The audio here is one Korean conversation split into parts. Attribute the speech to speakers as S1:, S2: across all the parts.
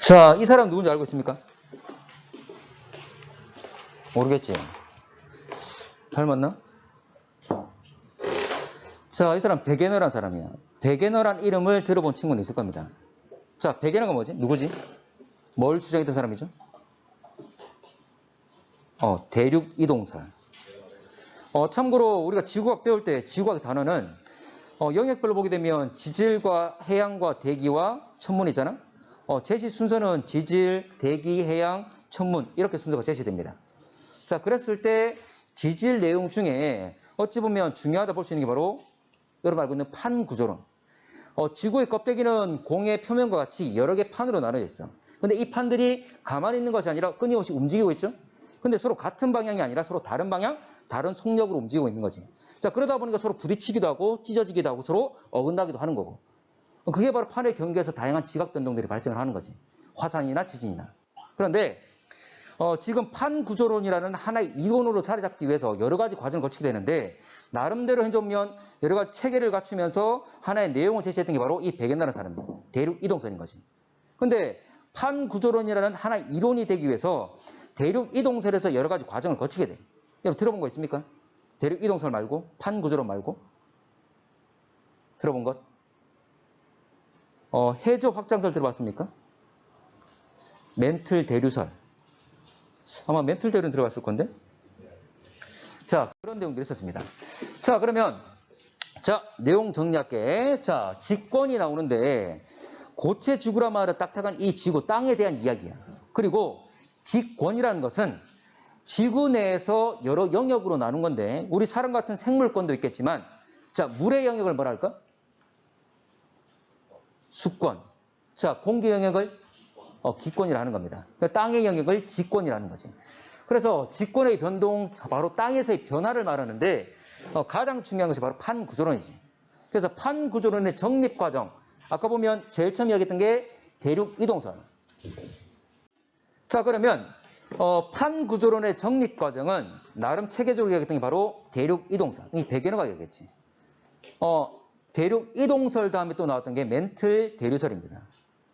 S1: 자, 이 사람 누군지 알고 있습니까? 모르겠지? 닮았나? 자, 이 사람 베게너란 사람이야. 베게너란 이름을 들어본 친구는 있을 겁니다. 자, 베게너가 뭐지? 누구지? 뭘 주장했던 사람이죠? 대륙 이동설. 참고로 우리가 지구과학 배울 때 지구과학 단어는 영역별로 보게 되면 지질과 해양과 대기와 천문이잖아. 제시 순서는 지질, 대기, 해양, 천문 이렇게 순서가 제시됩니다. 자, 그랬을 때 지질 내용 중에 어찌 보면 중요하다 볼 수 있는 게 바로 여러분 알고 있는 판 구조론. 지구의 껍데기는 공의 표면과 같이 여러 개 판으로 나눠져 있어. 근데 이 판들이 가만히 있는 것이 아니라 끊임없이 움직이고 있죠. 근데 서로 같은 방향이 아니라 서로 다른 방향, 다른 속력으로 움직이고 있는 거지. 자, 그러다 보니까 서로 부딪히기도 하고 찢어지기도 하고 서로 어긋나기도 하는 거고. 그게 바로 판의 경계에서 다양한 지각 변동들이 발생을 하는 거지. 화산이나 지진이나. 그런데 지금 판 구조론이라는 하나의 이론으로 자리 잡기 위해서 여러 가지 과정을 거치게 되는데 나름대로 해보면 여러 가지 체계를 갖추면서 하나의 내용을 제시했던 게 바로 이 베게너라는 사람이에요. 대륙 이동설인 거지. 근데 판 구조론이라는 하나의 이론이 되기 위해서 대륙 이동설에서 여러 가지 과정을 거치게 돼. 여러분 들어본 거 있습니까? 대륙 이동설 말고 판 구조론 말고 들어본 것? 해저 확장설 들어봤습니까? 멘틀 대류설. 아마 멘틀 대류는 들어봤을 건데. 자, 그런 내용들이 있었습니다. 자, 그러면 자, 내용 정리할게. 자, 직권이 나오는데 고체 지구라 말은 딱딱한 이 지구 땅에 대한 이야기야. 그리고 직권이라는 것은 지구 내에서 여러 영역으로 나눈 건데 우리 사람 같은 생물권도 있겠지만 자, 물의 영역을 뭐라 할까? 수권. 자, 공기 영역을 기권이라 하는 겁니다. 그러니까 땅의 영역을 직권이라는 거지. 그래서 직권의 변동, 바로 땅에서의 변화를 말하는데 가장 중요한 것이 바로 판 구조론이지. 그래서 판 구조론의 정립 과정. 아까 보면 제일 처음 이야기했던 게 대륙 이동설. 자, 그러면 판 구조론의 정립 과정은 나름 체계적으로 이야기했던 게 바로 대륙 이동설. 이 베게너가 이야기했지. 대륙 이동설 다음에 또 나왔던 게 멘틀 대류설입니다.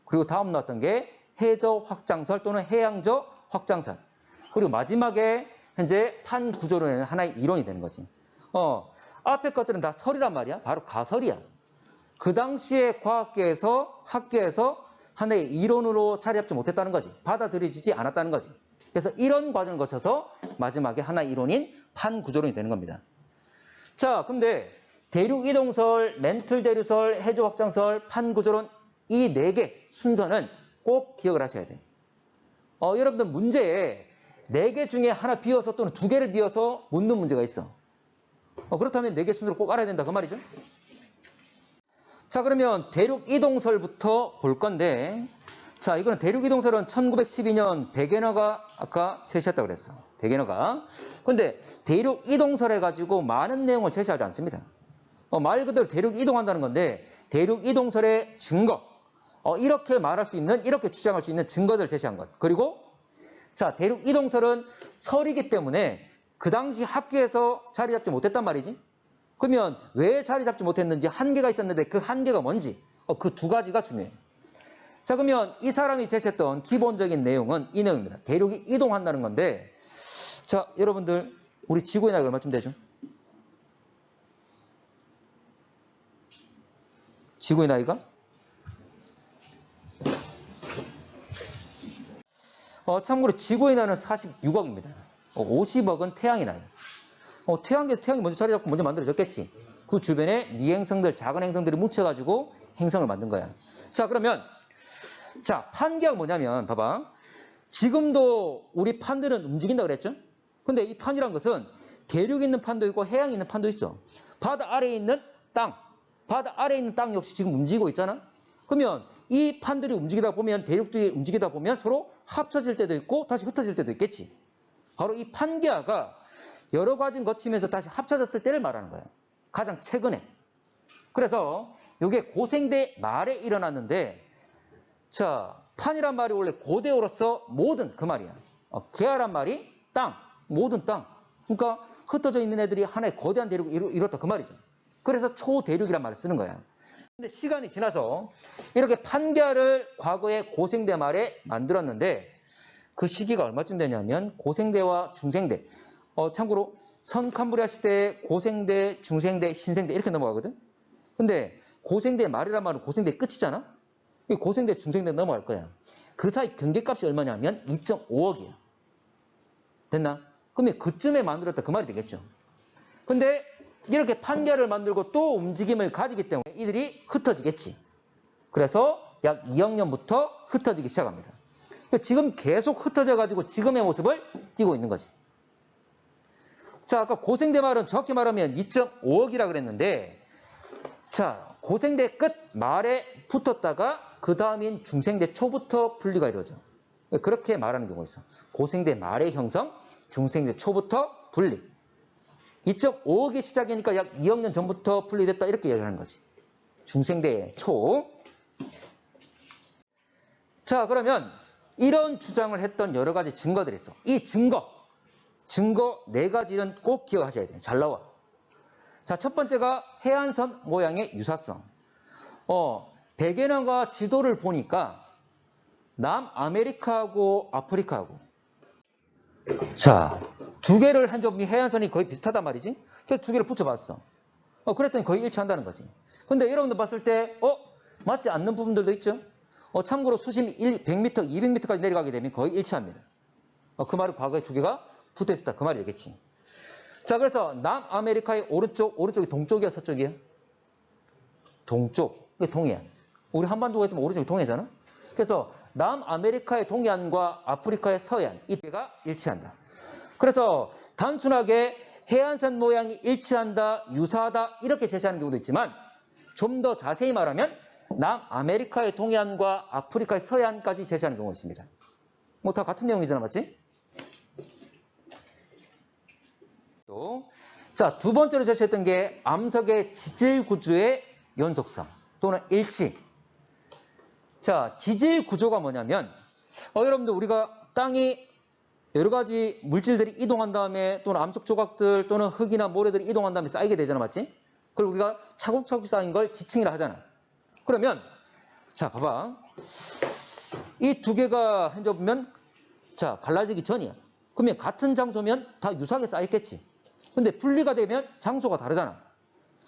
S1: 그리고 다음 나왔던 게 해저 확장설 또는 해양저 확장설. 그리고 마지막에 현재 판 구조론에는 하나의 이론이 되는 거지. 앞에 것들은 다 설이란 말이야. 바로 가설이야. 그 당시에 과학계에서 학계에서 하나의 이론으로 자리 잡지 못했다는 거지. 받아들여지지 않았다는 거지. 그래서 이런 과정을 거쳐서 마지막에 하나의 이론인 판 구조론이 되는 겁니다. 자, 근데 대륙 이동설, 멘틀 대류설, 해저 확장설, 판 구조론 이 4개 순서는 꼭 기억을 하셔야 돼. 여러분들 문제에 4개 중에 하나 비워서 또는 2개를 비워서 묻는 문제가 있어. 그렇다면 4개 순서를 꼭 알아야 된다 그 말이죠. 자, 그러면 대륙 이동설부터 볼 건데 자, 이거는 대륙 이동설은 1912년 베게너가 아까 제시했다고 그랬어. 베게너가. 근데 대륙 이동설 해가지고 많은 내용을 제시하지 않습니다. 말 그대로 대륙 이동한다는 건데 대륙 이동설의 증거 이렇게 말할 수 있는 이렇게 주장할 수 있는 증거들을 제시한 것. 그리고 자, 대륙 이동설은 설이기 때문에 그 당시 학계에서 자리 잡지 못했단 말이지. 그러면 왜 자리 잡지 못했는지 한계가 있었는데 그 한계가 뭔지 그 2가지가 중요해요. 자, 그러면 이 사람이 제시했던 기본적인 내용은 이 내용입니다. 대륙이 이동한다는 건데 자, 여러분들 우리 지구의 나이가 얼마쯤 되죠? 지구의 나이가? 참고로 지구의 나이는 46억입니다. 50억은 태양의 나이. 태양계에서 태양이 먼저 자리 잡고 먼저 만들어졌겠지. 그 주변에 미행성들, 작은 행성들이 뭉쳐가지고 행성을 만든 거야. 자, 그러면 자, 판계가 뭐냐면 봐봐. 지금도 우리 판들은 움직인다 그랬죠? 근데 이 판이란 것은 대륙에 있는 판도 있고 해양에 있는 판도 있어. 바다 아래에 있는 땅. 바다 아래에 있는 땅 역시 지금 움직이고 있잖아. 그러면 이 판들이 움직이다 보면 대륙들이 움직이다 보면 서로 합쳐질 때도 있고 다시 흩어질 때도 있겠지. 바로 이 판계화가 여러 과정을 거치면서 다시 합쳐졌을 때를 말하는 거예요. 가장 최근에. 그래서 이게 고생대 말에 일어났는데 자, 판이란 말이 원래 고대어로서 모든 그 말이야. 개화란 말이 땅, 모든 땅. 그러니까 흩어져 있는 애들이 하나의 거대한 대륙을 이뤘다 그 말이죠. 그래서 초대륙이란 말을 쓰는 거야. 근데 시간이 지나서 이렇게 판결을 과거에 고생대 말에 만들었는데 그 시기가 얼마쯤 되냐면 고생대와 중생대. 참고로 선캄브리아 시대에 고생대, 중생대, 신생대 이렇게 넘어가거든. 근데 고생대 말이란 말은 고생대 끝이잖아. 고생대, 중생대 넘어갈 거야. 그 사이 경계값이 얼마냐면 2.5억이야. 됐나? 그러면 그쯤에 만들었다 그 말이 되겠죠. 근데 이렇게 판결을 만들고 또 움직임을 가지기 때문에 이들이 흩어지겠지. 그래서 약 2억 년부터 흩어지기 시작합니다. 지금 계속 흩어져가지고 지금의 모습을 띠고 있는 거지. 자, 아까 고생대 말은 정확히 말하면 2.5억이라 그랬는데, 자, 고생대 끝 말에 붙었다가 그 다음인 중생대 초부터 분리가 이루어져. 그렇게 말하는 경우가 있어. 고생대 말의 형성, 중생대 초부터 분리. 2.5억이 시작이니까 약 2억 년 전부터 분리됐다 이렇게 얘기하는 거지. 중생대 초. 자, 그러면 이런 주장을 했던 여러 가지 증거들이 있어. 이 증거 4가지는 꼭 기억하셔야 돼요. 잘 나와. 자, 첫 번째가 해안선 모양의 유사성. 백예련과 지도를 보니까 남아메리카하고 아프리카하고 자, 두 개를 한 점이 해안선이 거의 비슷하단 말이지. 그래서 두 개를 붙여봤어. 그랬더니 거의 일치한다는 거지. 근데 여러분들 봤을 때 맞지 않는 부분들도 있죠. 참고로 수심이 100m, 200m까지 내려가게 되면 거의 일치합니다. 그 말은 과거에 두 개가 붙어있었다. 그 말이 되겠지. 자, 그래서 남아메리카의 오른쪽이 동쪽이야, 서쪽이야? 동쪽. 그게 동해안. 우리 한반도가 있으면 오른쪽이 동해잖아? 그래서 남아메리카의 동해안과 아프리카의 서해안, 이때가 일치한다. 그래서 단순하게 해안선 모양이 일치한다, 유사하다, 이렇게 제시하는 경우도 있지만 좀 더 자세히 말하면 남아메리카의 동해안과 아프리카의 서해안까지 제시하는 경우가 있습니다. 뭐 다 같은 내용이잖아, 맞지? 자, 두 번째로 제시했던 게 암석의 지질 구조의 연속성 또는 일치. 자, 지질 구조가 뭐냐면 여러분들 우리가 땅이 여러 가지 물질들이 이동한 다음에 또는 암석 조각들 또는 흙이나 모래들이 이동한 다음에 쌓이게 되잖아, 맞지? 그걸 우리가 차곡차곡 쌓인 걸 지층이라 하잖아. 그러면 자, 봐봐. 이 두 개가 현재 보면 자, 갈라지기 전이야. 그러면 같은 장소면 다 유사하게 쌓였겠지. 근데 분리가 되면 장소가 다르잖아.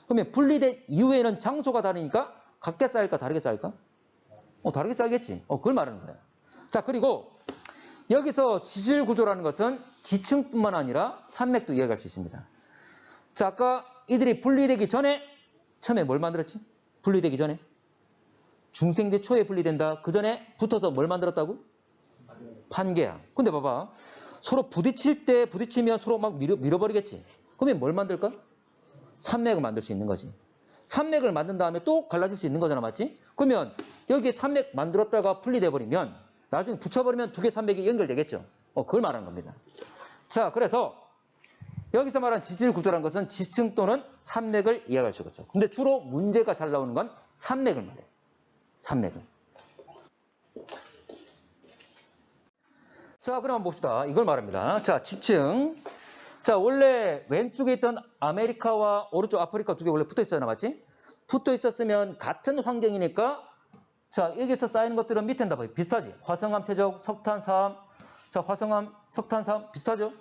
S1: 그러면 분리된 이후에는 장소가 다르니까 같게 쌓일까 다르게 쌓일까? 다르게 쌓이겠지. 그걸 말하는 거야. 자, 그리고 여기서 지질 구조라는 것은 지층뿐만 아니라 산맥도 이해할 수 있습니다. 자, 아까 이들이 분리되기 전에 처음에 뭘 만들었지? 분리되기 전에 중생대 초에 분리된다. 그 전에 붙어서 뭘 만들었다고? 판계야. 근데 봐봐. 서로 부딪히면 서로 막 밀어버리겠지. 그러면 뭘 만들까? 산맥을 만들 수 있는 거지. 산맥을 만든 다음에 또 갈라질 수 있는 거잖아, 맞지? 그러면 여기에 산맥 만들었다가 분리돼 버리면 나중에 붙여버리면 두 개 산맥이 연결되겠죠. 그걸 말하는 겁니다. 자, 그래서 여기서 말한 지질 구조라는 것은 지층 또는 산맥을 이해할 수가 있어. 근데 주로 문제가 잘 나오는 건 산맥을 말해. 산맥을. 자, 그럼 한번 봅시다. 이걸 말합니다. 자, 지층. 자, 원래 왼쪽에 있던 아메리카와 오른쪽 아프리카 두 개 원래 붙어 있었잖아, 맞지? 붙어 있었으면 같은 환경이니까 자, 여기서 쌓이는 것들은 밑에는 다 비슷하지? 화성암, 표적, 석탄, 사암. 자, 화성암, 석탄, 사암 비슷하죠?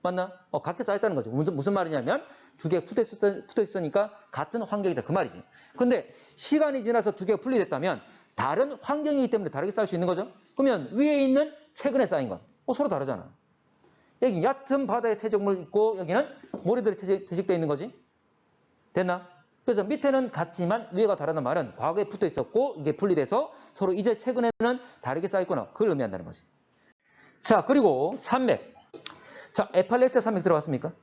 S1: 맞나? 같게 쌓였다는 거죠. 무슨 말이냐면 두 개가 붙어 있으니까 같은 환경이다. 그 말이지. 근데 시간이 지나서 두 개가 분리됐다면 다른 환경이기 때문에 다르게 쌓일 수 있는 거죠. 그러면 위에 있는 최근에 쌓인 건 서로 다르잖아. 여기 얕은 바다에 퇴적물이 있고 여기는 모래들이 퇴적되어 있는 거지. 됐나? 그래서 밑에는 같지만 위에가 다르다는 말은 과거에 붙어 있었고 이게 분리돼서 서로 이제 최근에는 다르게 쌓였구나. 그걸 의미한다는 거지. 자, 그리고 산맥. 자, 에팔레치아 산맥 들어봤습니까?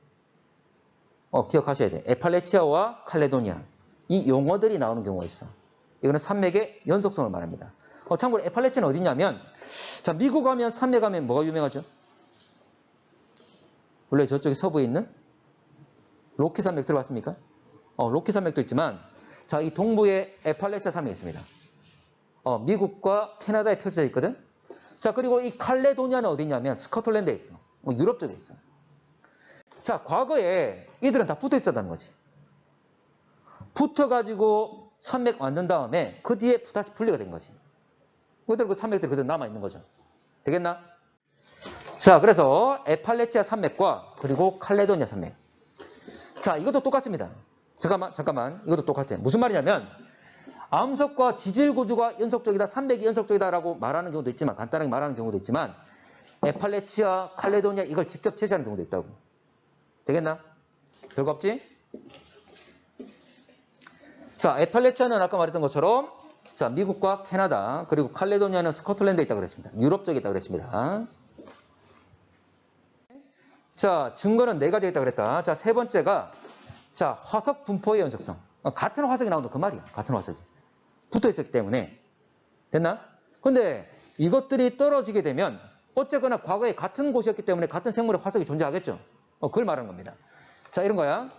S1: 기억하셔야 돼. 에팔레치아와 칼레도니아. 이 용어들이 나오는 경우가 있어. 이거는 산맥의 연속성을 말합니다. 참고로 에팔레치아는 어디냐면 자, 미국 가면 산맥 가면 뭐가 유명하죠? 원래 저쪽에 서부에 있는 로키 산맥 들어봤습니까? 로키 산맥도 있지만 자, 이 동부에 에팔레치아 산맥이 있습니다. 미국과 캐나다에 펼쳐져 있거든. 자, 그리고 이 칼레도니아는 어디냐면 스코틀랜드에 있어. 유럽 쪽에 있어. 자, 과거에 이들은 다 붙어 있었다는 거지. 붙어가지고 산맥 만든 다음에 그 뒤에 다시 분리가 된 거지. 그대로 그 산맥들이 그대로 남아있는 거죠. 되겠나? 자, 그래서 에팔레치아 산맥과 그리고 칼레도니아 산맥. 자, 이것도 똑같습니다. 잠깐만. 이것도 똑같아요. 무슨 말이냐면 암석과 지질 구조가 연속적이다, 산맥이 연속적이다라고 말하는 경우도 있지만, 간단하게 말하는 경우도 있지만, 에팔레치아, 칼레도니아 이걸 직접 제시하는 경우도 있다고. 되겠나? 별거 없지? 자, 에팔레치아는 아까 말했던 것처럼 자, 미국과 캐나다, 그리고 칼레도니아는 스코틀랜드에 있다고 그랬습니다. 유럽 쪽에 있다고 그랬습니다. 자, 증거는 4가지 있다고 그랬다. 자, 세 번째가 자, 화석 분포의 연속성. 같은 화석이 나온다 그 말이야. 같은 화석이. 붙어 있었기 때문에. 됐나? 근데 이것들이 떨어지게 되면 어쨌거나 과거에 같은 곳이었기 때문에 같은 생물의 화석이 존재하겠죠. 그걸 말하는 겁니다. 자, 이런 거야.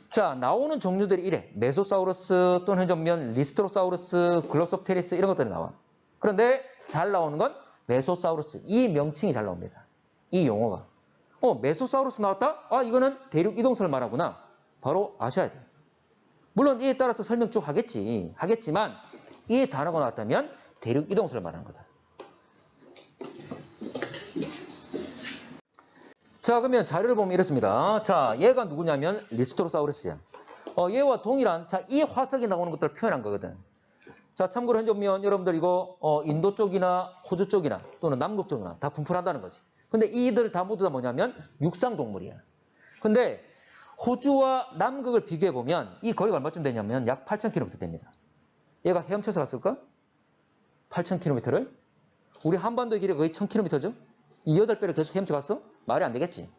S1: 자, 나오는 종류들이 이래. 메소사우루스 또는 전면 리스트로사우루스, 글로섭테리스 이런 것들이 나와. 그런데 잘 나오는 건 메소사우루스. 이 명칭이 잘 나옵니다. 이 용어가. 메소사우루스 나왔다? 아, 이거는 대륙 이동설을 말하구나. 바로 아셔야 돼. 물론 이에 따라서 설명 쭉 하겠지만 이 단어가 나왔다면 대륙 이동설을 말하는 거다. 자, 그러면 자료를 보면 이렇습니다. 자, 얘가 누구냐면 리스토로사우루스야. 얘와 동일한 자, 이 화석이 나오는 것들을 표현한 거거든. 자, 참고로 현재 보면 여러분들 이거 인도 쪽이나 호주 쪽이나 또는 남극 쪽이나 다 분포한다는 거지. 근데 이들 다 모두 다 뭐냐면 육상 동물이야. 근데 호주와 남극을 비교해 보면 이 거리가 얼마쯤 되냐면 약 8,000km 됩니다. 얘가 헤엄쳐서 갔을까? 8,000km를? 우리 한반도의 길이 거의 1,000km죠? 이 8배를 계속 헤엄쳐 갔어? 말이 안 되겠지.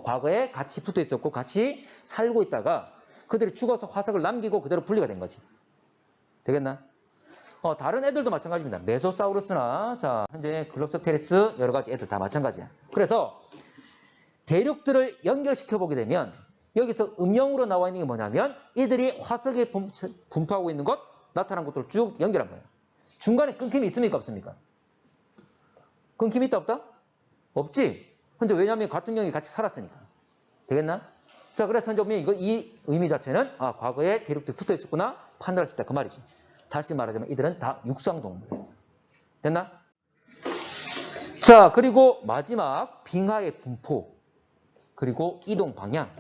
S1: 과거에 같이 붙어 있었고 같이 살고 있다가 그들이 죽어서 화석을 남기고 그대로 분리가 된 거지. 되겠나? 다른 애들도 마찬가지입니다. 메소사우루스나 자, 현재 글롭소테리스 여러 가지 애들 다 마찬가지야. 그래서 대륙들을 연결시켜 보게 되면 여기서 음영으로 나와 있는 게 뭐냐면 이들이 화석에 분포하고 있는 것, 나타난 것들을 쭉 연결한 거예요. 중간에 끊김이 있습니까? 없습니까? 끊김이 있다 없다? 없지. 현재 왜냐하면 같은 영이 같이 살았으니까. 되겠나? 자, 그래서 현재 보면 이 의미 자체는 과거에 대륙들이 붙어 있었구나 판단할 수 있다 그 말이지. 다시 말하자면 이들은 다 육상동물이에요. 됐나? 자, 그리고 마지막 빙하의 분포 그리고 이동 방향.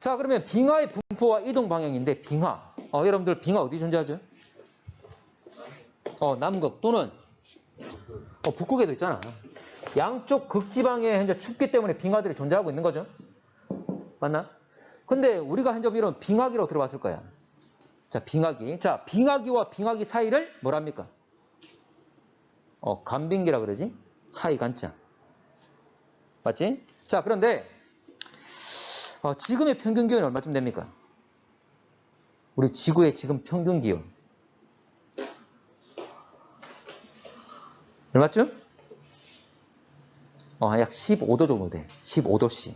S1: 자, 그러면 빙하의 분포와 이동 방향인데 빙하. 여러분들 빙하 어디 존재하죠? 남극 또는 북극에도 있잖아. 양쪽 극지방에 현재 춥기 때문에 빙하들이 존재하고 있는 거죠. 맞나? 근데 우리가 현재 이런 빙하기라고 들어봤을 거야. 자, 빙하기. 자, 빙하기와 빙하기 사이를 뭐랍니까? 간빙기라 그러지? 사이 간자. 맞지? 자, 그런데 지금의 평균 기온이 얼마쯤 됩니까? 우리 지구의 지금 평균 기온. 얼마쯤? 약 15도 정도 돼. 15도씨.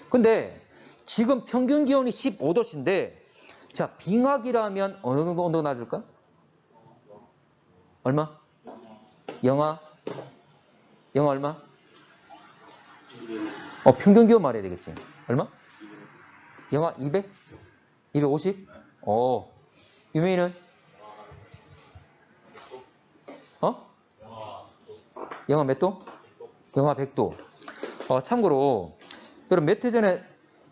S1: 근데 지금 평균 기온이 15도씨인데 자, 빙하기라면 어느 정도 온도가 낮을까? 얼마? 영하 얼마? 평균 기온 말해야 되겠지. 얼마? 영하 200? 250? 유명이는? 영하 몇 도? 영하 100도. 참고로 여러분 몇 해 전에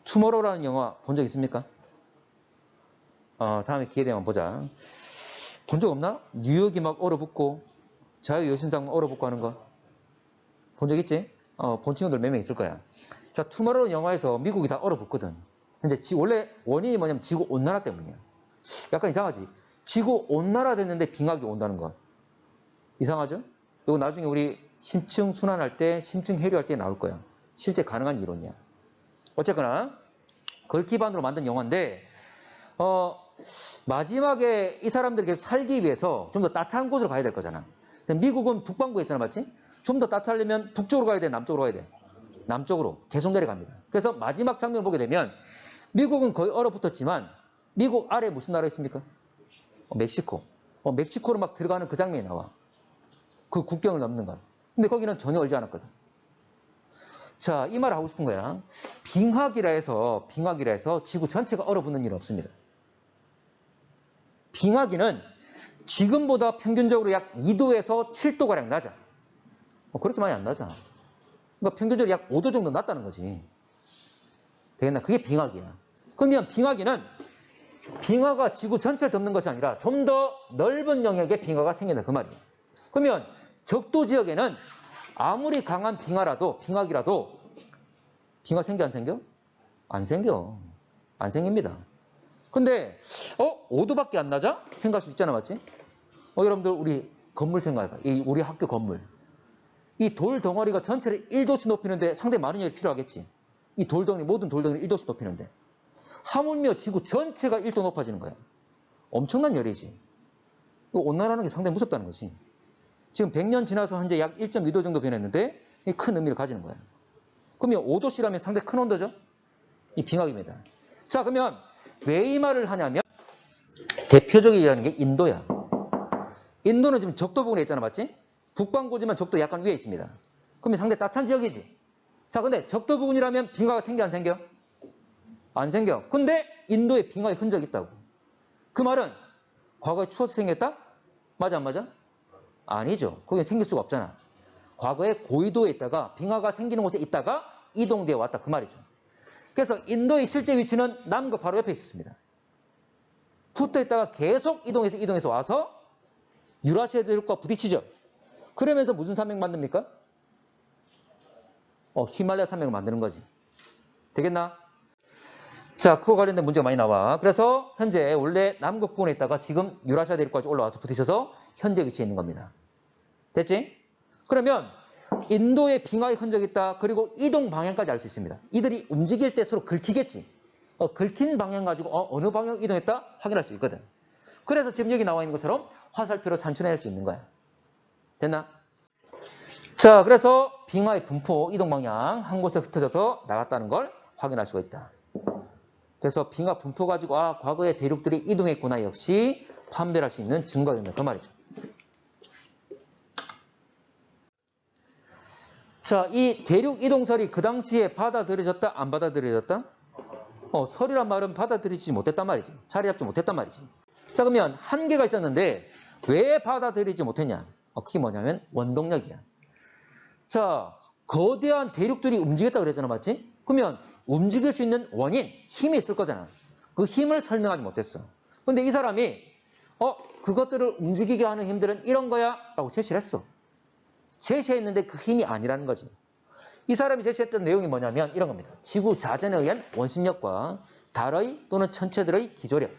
S1: 투모로우라는 영화 본 적 있습니까? 다음에 기회 되면 보자. 본 적 없나? 뉴욕이 막 얼어붙고 자유여신상 얼어붙고 하는 거. 본 적 있지? 본 친구들 몇 명 있을 거야. 자, 투모로우 영화에서 미국이 다 얼어붙거든. 근데 원래 원인이 뭐냐면 지구 온난화 때문이야. 약간 이상하지? 지구 온난화 됐는데 빙하기 온다는 거. 이상하죠? 이거 나중에 우리 심층 순환할 때, 심층 해류할 때 나올 거야. 실제 가능한 이론이야. 어쨌거나 그걸 기반으로 만든 영화인데 마지막에 이 사람들이 계속 살기 위해서 좀 더 따뜻한 곳으로 가야 될 거잖아. 미국은 북반구에 있잖아, 맞지? 좀 더 따뜻하려면 북쪽으로 가야 돼, 남쪽으로 가야 돼? 남쪽으로 계속 내려갑니다. 그래서 마지막 장면을 보게 되면 미국은 거의 얼어붙었지만 미국 아래에 무슨 나라 있습니까? 멕시코. 멕시코로 막 들어가는 그 장면이 나와. 그 국경을 넘는 건. 근데 거기는 전혀 얼지 않았거든. 자, 이 말을 하고 싶은 거야. 빙하기라 해서 지구 전체가 얼어붙는 일은 없습니다. 빙하기는 지금보다 평균적으로 약 2도에서 7도가량 낮아. 그렇게 많이 안 낮아. 그러니까 평균적으로 약 5도 정도 낮다는 거지. 되겠나? 그게 빙하기야. 그러면 빙하기는 빙하가 지구 전체를 덮는 것이 아니라 좀 더 넓은 영역에 빙하가 생긴다 그 말이에요. 그러면 적도 지역에는 아무리 강한 빙하기라도 빙하 생겨 안 생겨? 안 생겨. 안 생깁니다. 근데 5도밖에 안 낮아? 생각할 수 있잖아, 맞지? 여러분들 우리 건물 생각해봐. 우리 학교 건물. 이 돌 덩어리가 전체를 1도씩 높이는데 상당히 많은 열이 필요하겠지. 이 돌덩어리, 모든 돌덩이를 1도씩 높이는데. 하물며 지구 전체가 1도 높아지는 거야. 엄청난 열이지. 온난화라는 게 상당히 무섭다는 거지. 지금 100년 지나서 현재 약 1.2도 정도 변했는데 큰 의미를 가지는 거야. 그러면 5도씨라면 상당히 큰 온도죠? 이 빙하기입니다. 자, 그러면 왜 이 말을 하냐면 대표적이라는 게 인도야. 인도는 지금 적도 부근에 있잖아, 맞지? 북반구지만 적도 약간 위에 있습니다. 그러면 상당히 따뜻한 지역이지. 자, 근데 적도 부근이라면 빙하가 생겨 안 생겨? 안 생겨. 근데 인도에 빙하의 흔적이 있다고. 그 말은 과거에 추워서 생겼다? 맞아 안 맞아? 아니죠. 거기 생길 수가 없잖아. 과거에 고緯도에 있다가 빙하가 생기는 곳에 있다가 이동되어 왔다 그 말이죠. 그래서 인도의 실제 위치는 남극 바로 옆에 있었습니다. 붙어 있다가 계속 이동해서 와서 유라시아 대륙과 부딪히죠. 그러면서 무슨 산맥 만듭니까? 히말라야 산맥을 만드는 거지. 되겠나? 자, 그거 관련된 문제가 많이 나와. 그래서 현재 원래 남극 부근에 있다가 지금 유라시아 대륙까지 올라와서 부딪혀서 현재 위치에 있는 겁니다. 됐지? 그러면 인도에 빙하의 흔적이 있다. 그리고 이동 방향까지 알 수 있습니다. 이들이 움직일 때 서로 긁히겠지. 긁힌 방향 가지고 어느 방향 이동했다 확인할 수 있거든. 그래서 지금 여기 나와 있는 것처럼 화살표로 산출해낼 수 있는 거야. 됐나? 자, 그래서 빙하의 분포, 이동 방향 한 곳에 흩어져서 나갔다는 걸 확인할 수가 있다. 그래서 빙하 분포 가지고 과거에 대륙들이 이동했구나 역시 판별할 수 있는 증거가 된다. 그 말이죠. 자, 이 대륙 이동설이 그 당시에 받아들여졌다, 안 받아들여졌다? 설이란 말은 받아들이지 못했단 말이지. 자리 잡지 못했단 말이지. 자, 그러면 한계가 있었는데 왜 받아들이지 못했냐? 그게 뭐냐면 원동력이야. 자, 거대한 대륙들이 움직였다 그랬잖아, 맞지? 그러면 움직일 수 있는 원인, 힘이 있을 거잖아. 그 힘을 설명하지 못했어. 근데 이 사람이 그것들을 움직이게 하는 힘들은 이런 거야 라고 제시를 했어. 제시했는데 그 힘이 아니라는 거지. 이 사람이 제시했던 내용이 뭐냐면 이런 겁니다. 지구 자전에 의한 원심력과 달의 또는 천체들의 기조력.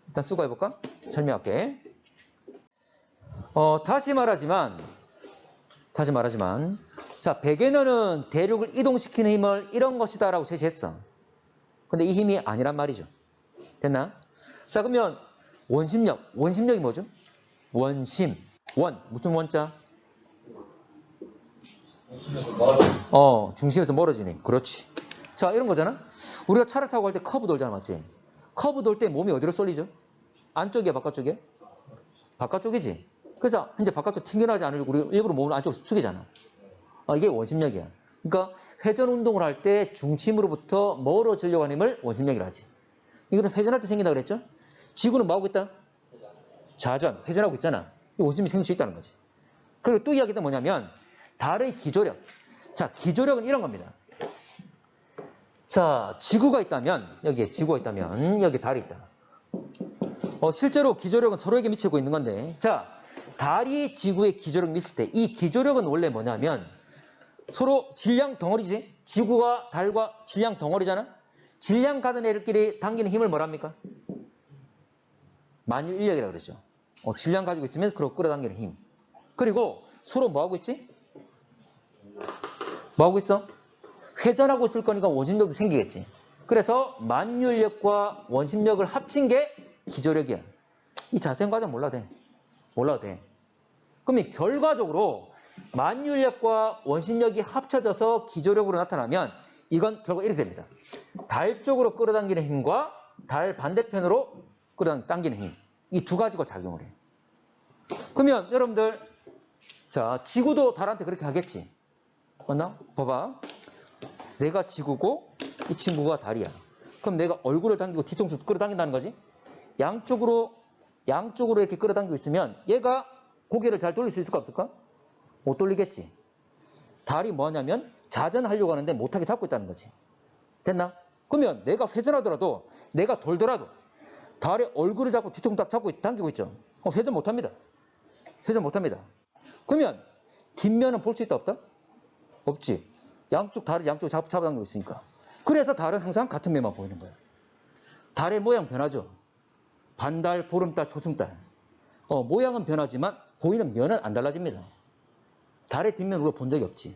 S1: 일단 쓰고 해볼까? 설명할게. 다시 말하지만 자, 베게너는 대륙을 이동시키는 힘을 이런 것이다 라고 제시했어. 근데 이 힘이 아니란 말이죠. 됐나? 자, 그러면 원심력이 뭐죠? 무슨 원자? 중심에서 멀어지네. 그렇지. 자, 이런 거잖아. 우리가 차를 타고 갈 때 커브 돌잖아, 맞지? 커브 돌 때 몸이 어디로 쏠리죠? 안쪽이야, 바깥쪽이야? 바깥쪽이지. 그래서 현재 바깥쪽 튕겨나지 않으려고 우리 일부러 몸을 안쪽으로 숙이잖아. 이게 원심력이야. 그러니까 회전 운동을 할 때 중심으로부터 멀어지려고 하는 힘을 원심력이라 하지. 이거는 회전할 때 생긴다 그랬죠? 지구는 뭐 하고 있다? 자전, 회전하고 있잖아. 이 원심력이 생길 수 있다는 거지. 그리고 또 이야기는 뭐냐면 달의 기조력. 자, 기조력은 이런 겁니다. 자, 지구가 있다면 여기에 달이 있다. 실제로 기조력은 서로에게 미치고 있는 건데, 자, 달이 지구에 기조력을 미칠 때 이 기조력은 원래 뭐냐면 서로 질량 덩어리지. 지구가 달과 질량 덩어리잖아. 질량 가는 애들끼리 당기는 힘을 뭐랍니까? 만유인력이라고 그러죠. 질량 가지고 있으면 그걸 끌어당기는 힘. 그리고 서로 뭐 하고 있지? 뭐 하고 있어? 회전하고 있을 거니까 원심력도 생기겠지. 그래서 만유인력과 원심력을 합친 게 기조력이야. 이 자세한 과정 몰라도 돼. 그러면 결과적으로 만유인력과 원심력이 합쳐져서 기조력으로 나타나면 이건 결국 이렇게 됩니다. 달 쪽으로 끌어당기는 힘과 달 반대편으로 끌어당기는 힘. 이 두 가지가 작용을 해. 그러면 여러분들, 자, 지구도 달한테 그렇게 하겠지. 맞나? 봐봐. 내가 지구고 이 친구가 달이야. 그럼 내가 얼굴을 당기고 뒤통수 끌어당긴다는 거지? 양쪽으로 이렇게 끌어당기고 있으면 얘가 고개를 잘 돌릴 수 있을까 없을까? 못 돌리겠지. 달이 뭐냐면 자전하려고 하는데 못하게 잡고 있다는 거지. 됐나? 그러면 내가 회전하더라도 내가 돌더라도 달의 얼굴을 잡고 뒤통수 딱 잡고 당기고 있죠. 회전 못합니다. 회전 못합니다. 그러면 뒷면은 볼 수 있다 없다? 없지. 달을 양쪽 잡아당기고 있으니까. 그래서 달은 항상 같은 면만 보이는 거야. 달의 모양 변하죠. 반달, 보름달, 초승달. 모양은 변하지만 보이는 면은 안 달라집니다. 달의 뒷면 우리가 본 적이 없지.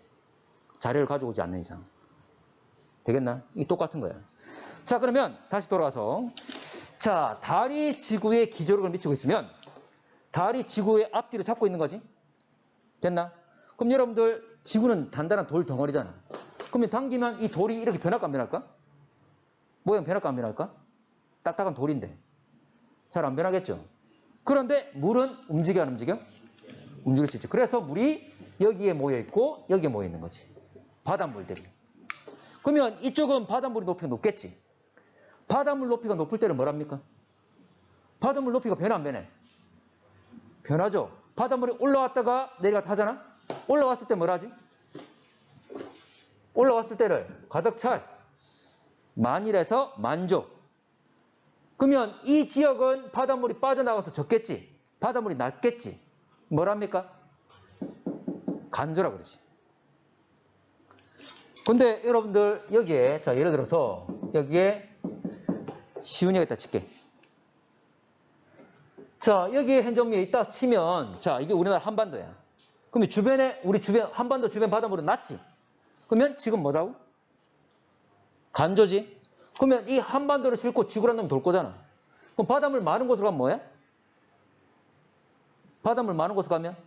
S1: 자료를 가져오지 않는 이상. 되겠나? 이 똑같은 거야. 자, 그러면 다시 돌아가서 자, 달이 지구에 기저력을 미치고 있으면 달이 지구의 앞뒤를 잡고 있는 거지. 됐나? 그럼 여러분들 지구는 단단한 돌 덩어리잖아. 그러면 당기면 이 돌이 이렇게 변할까 안 변할까? 모양 변할까 안 변할까? 딱딱한 돌인데. 잘 안 변하겠죠. 그런데 물은 움직여 안 움직여? 움직일 수 있죠. 그래서 물이 여기에 모여 있고 여기에 모여 있는 거지. 바닷물들이. 그러면 이쪽은 바닷물이 높이가 높겠지. 바닷물 높이가 높을 때는 뭐랍니까? 바닷물 높이가 변해 안 변해? 변하죠. 바닷물이 올라왔다가 내려갔다 하잖아. 올라왔을 때 뭐라 하지? 올라왔을 때를 가득 찰. 만일에서 만조. 그러면 이 지역은 바닷물이 빠져나가서 적겠지. 바닷물이 낮겠지. 뭐랍니까? 간조라 그러지. 근데 여러분들 여기에 자 예를 들어서 여기에 쉬운 얘기 있다 칠게. 자 여기에 행정미에 있다 치면 자 이게 우리나라 한반도야. 그러면 주변에 우리 주변 한반도 주변 바닷물은 낮지. 그러면 지금 뭐라고? 간조지. 그러면 이 한반도를 싣고 지구란 놈 돌 거잖아. 그럼 바닷물 많은 곳으로 가면 뭐야? 바닷물 많은 곳으로 가면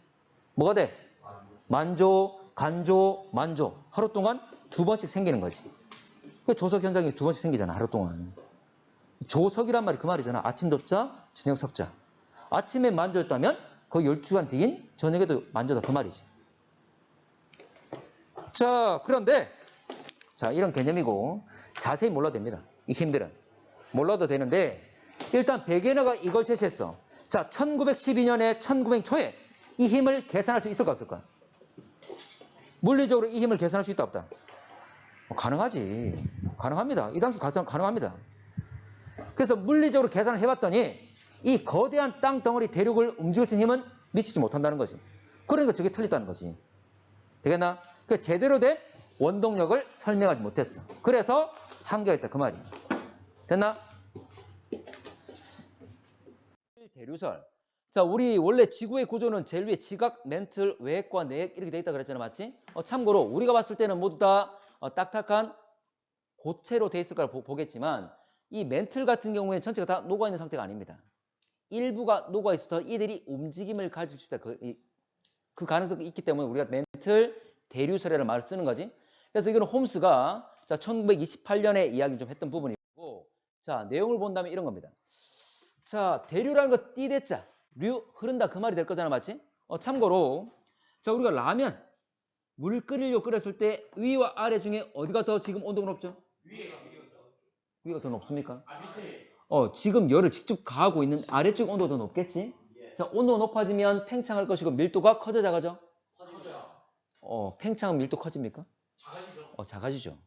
S1: 뭐가 돼? 만조, 간조, 만조. 하루 동안 2번씩 생기는 거지. 그 조석 현상이 2번씩 생기잖아. 하루 동안. 조석이란 말이 그 말이잖아. 아침 조자, 저녁 석자. 아침에 만조였다면 거의 12시간 뒤인 저녁에도 만조다 그 말이지. 자 그런데 자 이런 개념이고 자세히 몰라도 됩니다. 이 힘들은. 몰라도 되는데 일단 베게너가 이걸 제시했어. 자 1912년에 1900초에 이 힘을 계산할 수 있을까 없을까? 물리적으로 이 힘을 계산할 수 있다 없다? 가능하지. 가능합니다. 이 당시 가능합니다. 그래서 물리적으로 계산을 해봤더니 이 거대한 땅 덩어리 대륙을 움직일 수 있는 힘은 미치지 못한다는 거지. 그러니까 저게 틀렸다는 거지. 되겠나? 그 제대로 된 원동력을 설명하지 못했어. 그래서 한계가 있다 그 말이야. 됐나? 대류설. 자, 우리 원래 지구의 구조는 제일 위에 지각, 멘틀, 외핵과 내핵 이렇게 돼 있다 그랬잖아, 맞지? 참고로 우리가 봤을 때는 모두 다 딱딱한 고체로 돼 있을 걸 보겠지만 이 멘틀 같은 경우에 전체가 다 녹아 있는 상태가 아닙니다. 일부가 녹아 있어서 이들이 움직임을 가질 수 있다. 그 가능성이 있기 때문에 우리가 멘틀 대류설이라는 말을 쓰는 거지. 그래서 이거는 홈스가 자 1928년에 이야기 좀 했던 부분이고, 자 내용을 본다면 이런 겁니다. 자 대류라는 거 띠대자 류 흐른다 그 말이 될 거잖아, 맞지? 참고로 자 우리가 라면 물 끓였을 때 위와 아래 중에 어디가 더 지금 온도가 높죠? 위가 더 높습니까?
S2: 밑에.
S1: 지금 열을 직접 가하고 있는 아래쪽 온도가 더 높겠지?
S2: 예.
S1: 자 온도가 높아지면 팽창할 것이고 밀도가 커져 작아져?
S2: 커져요.
S1: 팽창은 밀도 커집니까?
S2: 작아지죠.
S1: 작아지죠.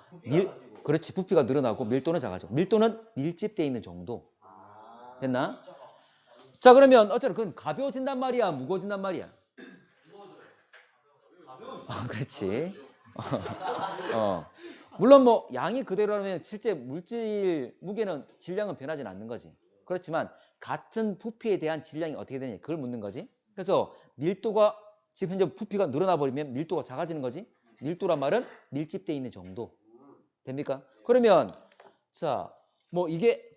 S2: 부피가
S1: 그렇지. 부피가 늘어나고 밀도는 작아져. 밀도는 밀집되어 있는 정도. 됐나? 자, 그러면 어쨌든 그건 가벼워진단 말이야? 무거워진단 말이야? 그렇지. 물론 뭐 양이 그대로라면 실제 물질 무게는 질량은 변하지는 않는 거지. 그렇지만 같은 부피에 대한 질량이 어떻게 되냐 그걸 묻는 거지. 그래서 밀도가 지금 현재 부피가 늘어나 버리면 밀도가 작아지는 거지. 밀도란 말은 밀집되어 있는 정도. 됩니까? 그러면 자, 뭐 이게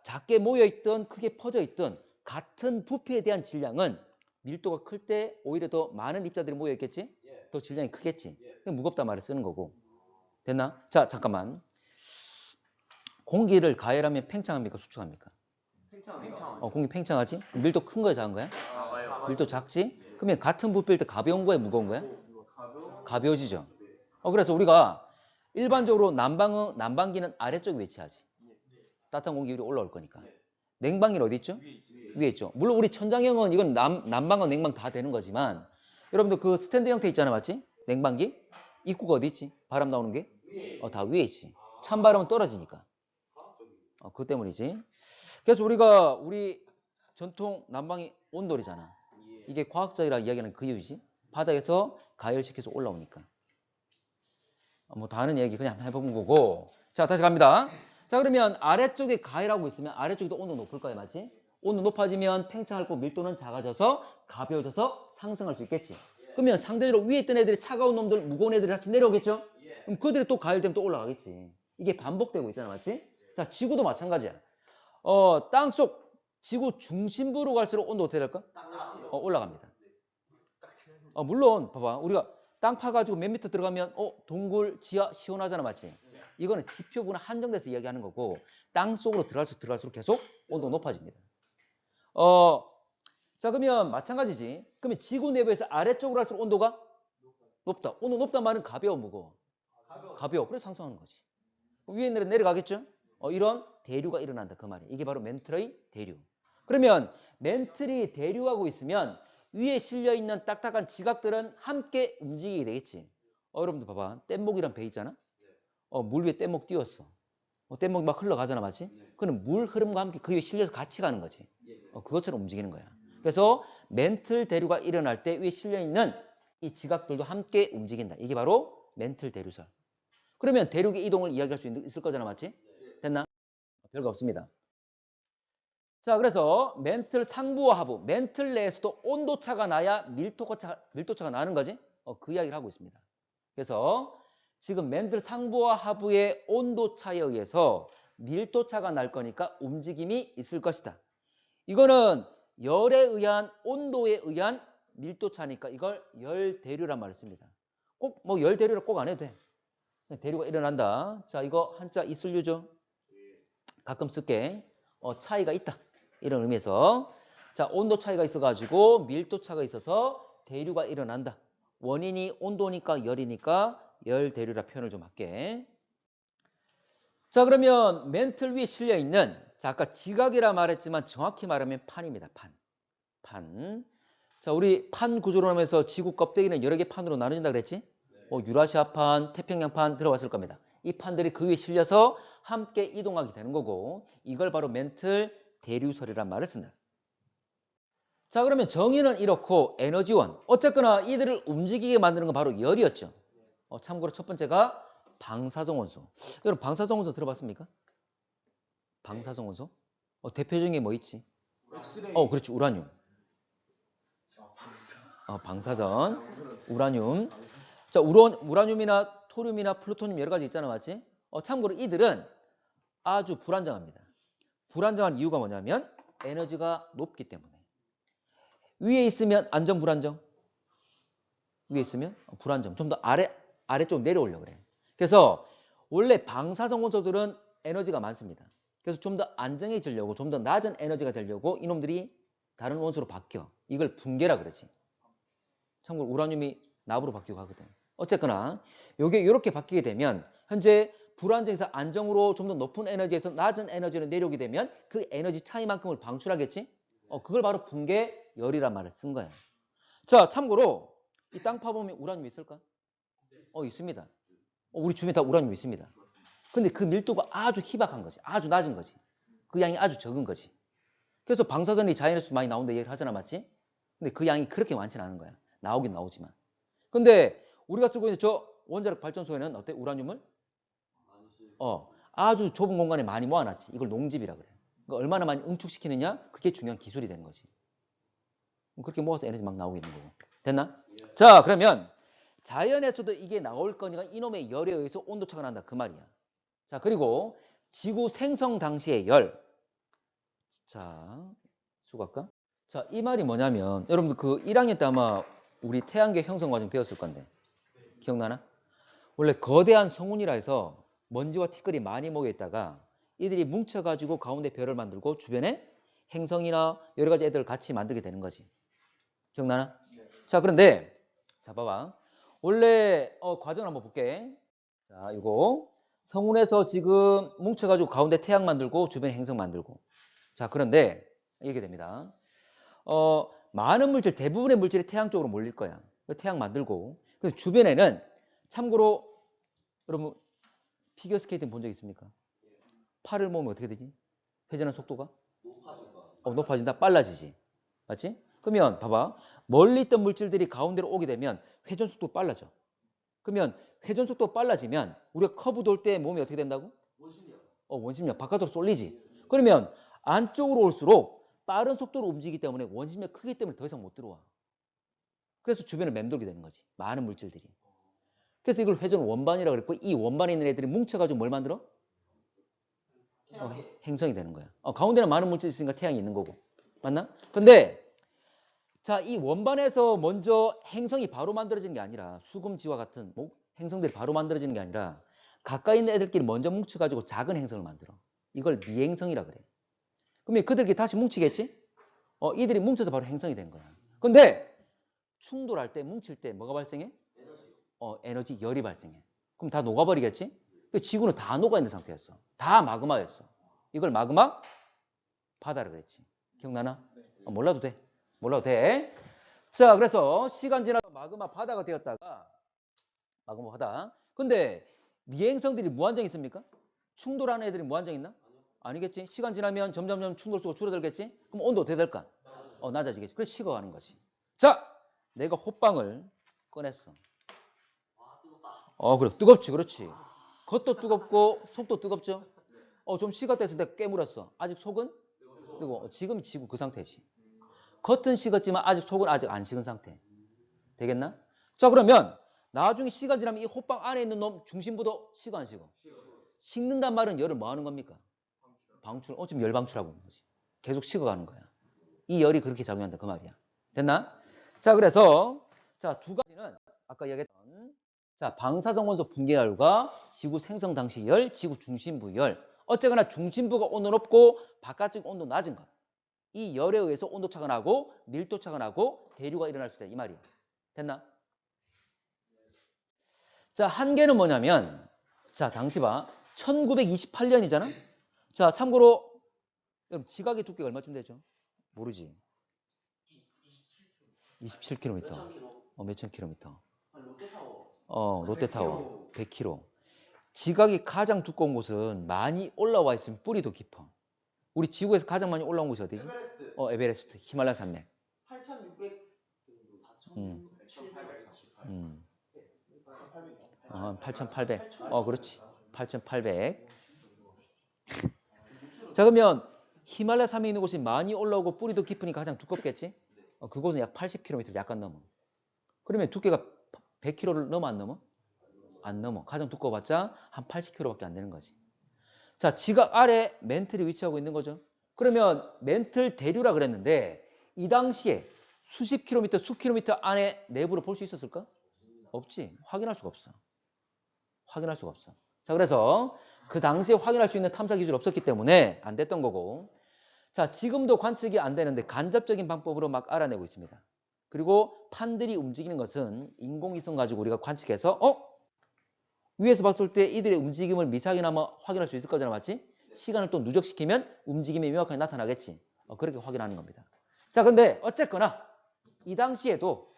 S1: 작게 모여 있든 크게 퍼져 있든 같은 부피에 대한 질량은 밀도가 클 때 오히려 더 많은 입자들이 모여 있겠지? 더 질량이 크겠지. 무겁단 말을 쓰는 거고. 됐나? 자, 잠깐만. 공기를 가열하면 팽창합니까? 수축합니까?
S2: 팽창.
S1: 공기 팽창하지? 밀도 큰 거야, 작은 거야?
S2: 작아요.
S1: 밀도 작지? 그러면 같은 부피일 때 가벼운 거야, 무거운 거야? 가벼워지죠. 그래서 우리가 일반적으로 난방기는 아래쪽에 위치하지. 따뜻한 공기 위로 올라올 거니까. 냉방기는 어디 있죠? 위에 있죠. 물론 우리 천장형은 이건 난방과 냉방 다 되는 거지만 여러분들 그 스탠드 형태 있잖아, 맞지? 냉방기? 입구가 어디 있지? 바람 나오는 게? 다 위에 있지. 찬바람은 떨어지니까. 그것 때문이지. 그래서 우리 전통 난방이 온돌이잖아. 이게 과학자이라 이야기하는 그 이유지. 바닥에서 가열시켜서 올라오니까. 뭐 다 아는 얘기 그냥 해본 거고. 자, 다시 갑니다. 자, 그러면 아래쪽에 가열하고 있으면 아래쪽에도 온도 높을 거야, 맞지? 온도 높아지면 팽창할 밀도는 작아져서 가벼워져서 상승할 수 있겠지. 그러면 상대적으로 위에 있던 애들이 차가운 놈들, 무거운 애들이 같이 내려오겠죠? 그럼 그들이 또 가열되면 또 올라가겠지. 이게 반복되고 있잖아, 맞지? 자, 지구도 마찬가지야. 땅속 지구 중심부로 갈수록 온도가 어떻게 될까? 올라갑니다. 물론 봐봐, 우리가 땅 파가지고 몇 미터 들어가면 동굴 지하 시원하잖아, 맞지? 이거는 지표구나 한정돼서 이야기하는 거고 땅 속으로 들어갈수록 계속 온도가 높아집니다. 자, 그러면 마찬가지지. 그러면 지구 내부에서 아래쪽으로 갈수록 온도가 높다. 온도 높단 말은 가벼워, 무거워? 가벼워. 그래서 상승하는 거지. 위에 있는 애는 내려가겠죠? 이런 대류가 일어난다, 그 말이에요. 이게 바로 멘틀의 대류. 그러면 멘틀이 대류하고 있으면 위에 실려있는 딱딱한 지각들은 함께 움직이게 되겠지. 여러분들 봐봐. 뗏목이란 배 있잖아? 물 위에 뗏목 띄웠어. 뗏목이 막 흘러가잖아, 맞지? 그는 물 흐름과 함께 그 위에 실려서 같이 가는 거지. 그것처럼 움직이는 거야. 그래서 멘틀 대류가 일어날 때 위에 실려있는 이 지각들도 함께 움직인다. 이게 바로 멘틀 대류설. 그러면 대륙의 이동을 이야기할 수 있을 거잖아, 맞지? 됐나? 별거 없습니다. 자, 그래서 멘틀 상부와 하부, 멘틀 내에서도 온도차가 나야 밀도차가 나는 거지? 그 이야기를 하고 있습니다. 그래서 지금 멘틀 상부와 하부의 온도차에 의해서 밀도차가 날 거니까 움직임이 있을 것이다. 이거는 열에 의한 온도에 의한 밀도차니까 이걸 열대류란 말을 씁니다. 꼭 뭐 열대류를 꼭 안 해도 돼. 대류가 일어난다. 자, 이거 한자 이슬류죠. 가끔 쓸게. 차이가 있다. 이런 의미에서. 자, 온도 차이가 있어가지고 밀도 차가 있어서 대류가 일어난다. 원인이 온도니까 열이니까 열대류라 표현을 좀 할게. 자, 그러면 멘틀 위에 실려있는, 자, 아까 지각이라 말했지만 정확히 말하면 판입니다. 판. 자, 우리 판 구조로 하면서 지구 껍데기는 여러 개 판으로 나눠진다 그랬지? 유라시아판, 태평양판 들어갔을 겁니다. 이 판들이 그 위에 실려서 함께 이동하게 되는 거고 이걸 바로 멘틀 대류설이란 말을 쓴다. 자, 그러면 정의는 이렇고 에너지원. 어쨌거나 이들을 움직이게 만드는 건 바로 열이었죠. 참고로 첫 번째가 방사성원소. 여러분 방사성원소 들어봤습니까? 방사성원소? 대표적인 게 뭐 있지? 그렇지. 우라늄. 방사선. 우라늄. 자, 우라늄이나 토륨이나 플루토늄 여러 가지 있잖아, 맞지? 참고로 이들은 아주 불안정합니다. 불안정한 이유가 뭐냐면 에너지가 높기 때문에. 위에 있으면 안정, 불안정? 위에 있으면 불안정. 좀 더 아래쪽 내려오려고 그래. 그래서 원래 방사성 원소들은 에너지가 많습니다. 그래서 좀 더 안정해지려고, 좀 더 낮은 에너지가 되려고 이놈들이 다른 원소로 바뀌어. 이걸 붕괴라 그러지. 참고로 우라늄이 납으로 바뀌고 하거든. 어쨌거나 이게 이렇게 바뀌게 되면 현재 불안정에서 안정으로 좀 더 높은 에너지에서 낮은 에너지로 내려오게 되면 그 에너지 차이만큼을 방출하겠지? 그걸 바로 붕괴열이란 말을 쓴 거야. 자, 참고로 이 땅 파보면 우라늄 있을까? 있습니다. 우리 주변에 다 우라늄 있습니다. 근데 그 밀도가 아주 희박한 거지. 아주 낮은 거지. 그 양이 아주 적은 거지. 그래서 방사선이 자연에서 많이 나온다 얘기를 하잖아, 맞지? 근데 그 양이 그렇게 많지는 않은 거야. 나오긴 나오지만. 근데 우리가 쓰고 있는 저 원자력 발전소에는 어때? 우라늄을? 아주 좁은 공간에 많이 모아놨지. 이걸 농집이라 그래. 그러니까 얼마나 많이 응축시키느냐? 그게 중요한 기술이 되는 거지. 그렇게 모아서 에너지 막 나오고 있는 거고. 됐나? 자, 그러면 자연에서도 이게 나올 거니까 이놈의 열에 의해서 온도차가 난다. 그 말이야. 자, 그리고 지구 생성 당시의 열. 자, 수고할까? 자, 이 말이 뭐냐면 여러분들 그 1학년 때 아마 우리 태양계 형성 과정 배웠을 건데 기억나나? 원래 거대한 성운이라 해서 먼지와 티끌이 많이 모여 있다가 이들이 뭉쳐가지고 가운데 별을 만들고 주변에 행성이나 여러 가지 애들을 같이 만들게 되는 거지. 기억나나? 자, 그런데 자, 봐봐. 원래 과정을 한번 볼게. 자, 이거 성운에서 지금 뭉쳐가지고 가운데 태양 만들고 주변에 행성 만들고. 자, 그런데 이렇게 됩니다. 많은 물질, 대부분의 물질이 태양 쪽으로 몰릴 거야. 태양 만들고. 그 주변에는 참고로 여러분 피겨 스케이팅 본 적 있습니까? 팔을 모으면 어떻게 되지? 회전하는 속도가? 높아진다. 빨라지지. 맞지? 그러면 봐봐. 멀리 있던 물질들이 가운데로 오게 되면 회전 속도가 빨라져. 그러면 회전 속도가 빨라지면 우리가 커브 돌 때 몸이 어떻게 된다고? 원심력. 바깥으로 쏠리지. 그러면 안쪽으로 올수록 빠른 속도로 움직이기 때문에 원심력 크기 때문에 더 이상 못 들어와. 그래서 주변을 맴돌게 되는 거지. 많은 물질들이. 그래서 이걸 회전 원반이라고 그랬고 이 원반에 있는 애들이 뭉쳐가지고 뭘 만들어? 행성이 되는 거야. 가운데는 많은 물질이 있으니까 태양이 있는 거고. 맞나? 근데 자, 이 원반에서 먼저 행성이 바로 만들어지는 게 아니라 수금지와 같은 행성들이 바로 만들어지는 게 아니라 가까이 있는 애들끼리 먼저 뭉쳐가지고 작은 행성을 만들어. 이걸 미행성이라 그래. 그러면 그들끼리 다시 뭉치겠지? 이들이 뭉쳐서 바로 행성이 된 거야. 근데 충돌할 때, 뭉칠 때 뭐가 발생해? 에너지, 열이 발생해. 그럼 다 녹아버리겠지? 지구는 다 녹아있는 상태였어. 다 마그마였어. 이걸 마그마 바다라 그랬지. 기억나나? 몰라도 돼. 몰라도 돼. 자, 그래서 시간 지나서 마그마 바다가 되었다가 마그마 바다. 근데 미행성들이 무한정 있습니까? 충돌하는 애들이 무한정 있나? 아니겠지. 시간 지나면 점점 충돌수가 줄어들겠지. 그럼 온도 어떻게 될까? 낮아지겠지. 그래서 식어가는 거지. 자, 내가 호빵을 꺼냈어. 그래. 뜨겁지. 그렇지. 겉도 뜨겁고 속도 뜨겁죠. 좀 식었다 해서 내가 깨물었어. 아직 속은 뜨거워. 지금 지구 그 상태지. 겉은 식었지만 아직 속은 아직 안 식은 상태. 되겠나? 자, 그러면 나중에 시간 지나면 이 호빵 안에 있는 놈 중심부도 식어 안 식어? 식는단 말은 열을 뭐 하는 겁니까? 방출. 지금 열 방출하고 있는 거지. 계속 식어가는 거야. 이 열이 그렇게 작용한다 그 말이야. 됐나? 자, 그래서 자, 두 가지는 아까 이야기했던 자, 방사성 원소 붕괴열과 지구 생성 당시 열, 지구 중심부 열. 어쨌거나 중심부가 온도 높고 바깥쪽 온도 낮은 것. 이 열에 의해서 온도차가 나고 밀도차가 나고 대류가 일어날 수 있다. 이 말이야. 됐나? 자, 한계는 뭐냐면 자, 당시 봐. 1928년이잖아? 자, 참고로 여러분 지각의 두께가 얼마쯤 되죠? 모르지. 27km. 몇천 킬로미터. 롯데타워 100km. 지각이 가장 두꺼운 곳은 많이 올라와 있으면 뿌리 더 깊어. 우리 지구에서 가장 많이 올라온 곳이 어디지? 에베레스트. 히말라야 산맥.
S2: 8,600
S1: 8,800. 그렇지. 8,800. 자, 그러면 히말라야 산맥에 있는 곳이 많이 올라오고 뿌리도 깊으니까 가장 두껍겠지? 그곳은 약 80km 약간 넘어. 그러면 두께가 100km를 넘어 안 넘어? 안 넘어. 가장 두꺼워봤자 한 80km밖에 안 되는 거지. 자, 지각 아래 멘틀이 위치하고 있는 거죠. 그러면 멘틀 대류라 그랬는데 이 당시에 수십 킬로미터, 수 킬로미터 안에 내부를 볼 수 있었을까? 없지. 확인할 수가 없어. 확인할 수가 없어. 자, 그래서 그 당시에 확인할 수 있는 탐사 기술이 없었기 때문에 안 됐던 거고. 자, 지금도 관측이 안 되는데 간접적인 방법으로 막 알아내고 있습니다. 그리고 판들이 움직이는 것은 인공위성 가지고 우리가 관측해서 위에서 봤을 때 이들의 움직임을 미세하게나마 확인할 수 있을 거잖아. 맞지? 시간을 또 누적시키면 움직임이 명확하게 나타나겠지. 그렇게 확인하는 겁니다. 자, 근데 어쨌거나 이 당시에도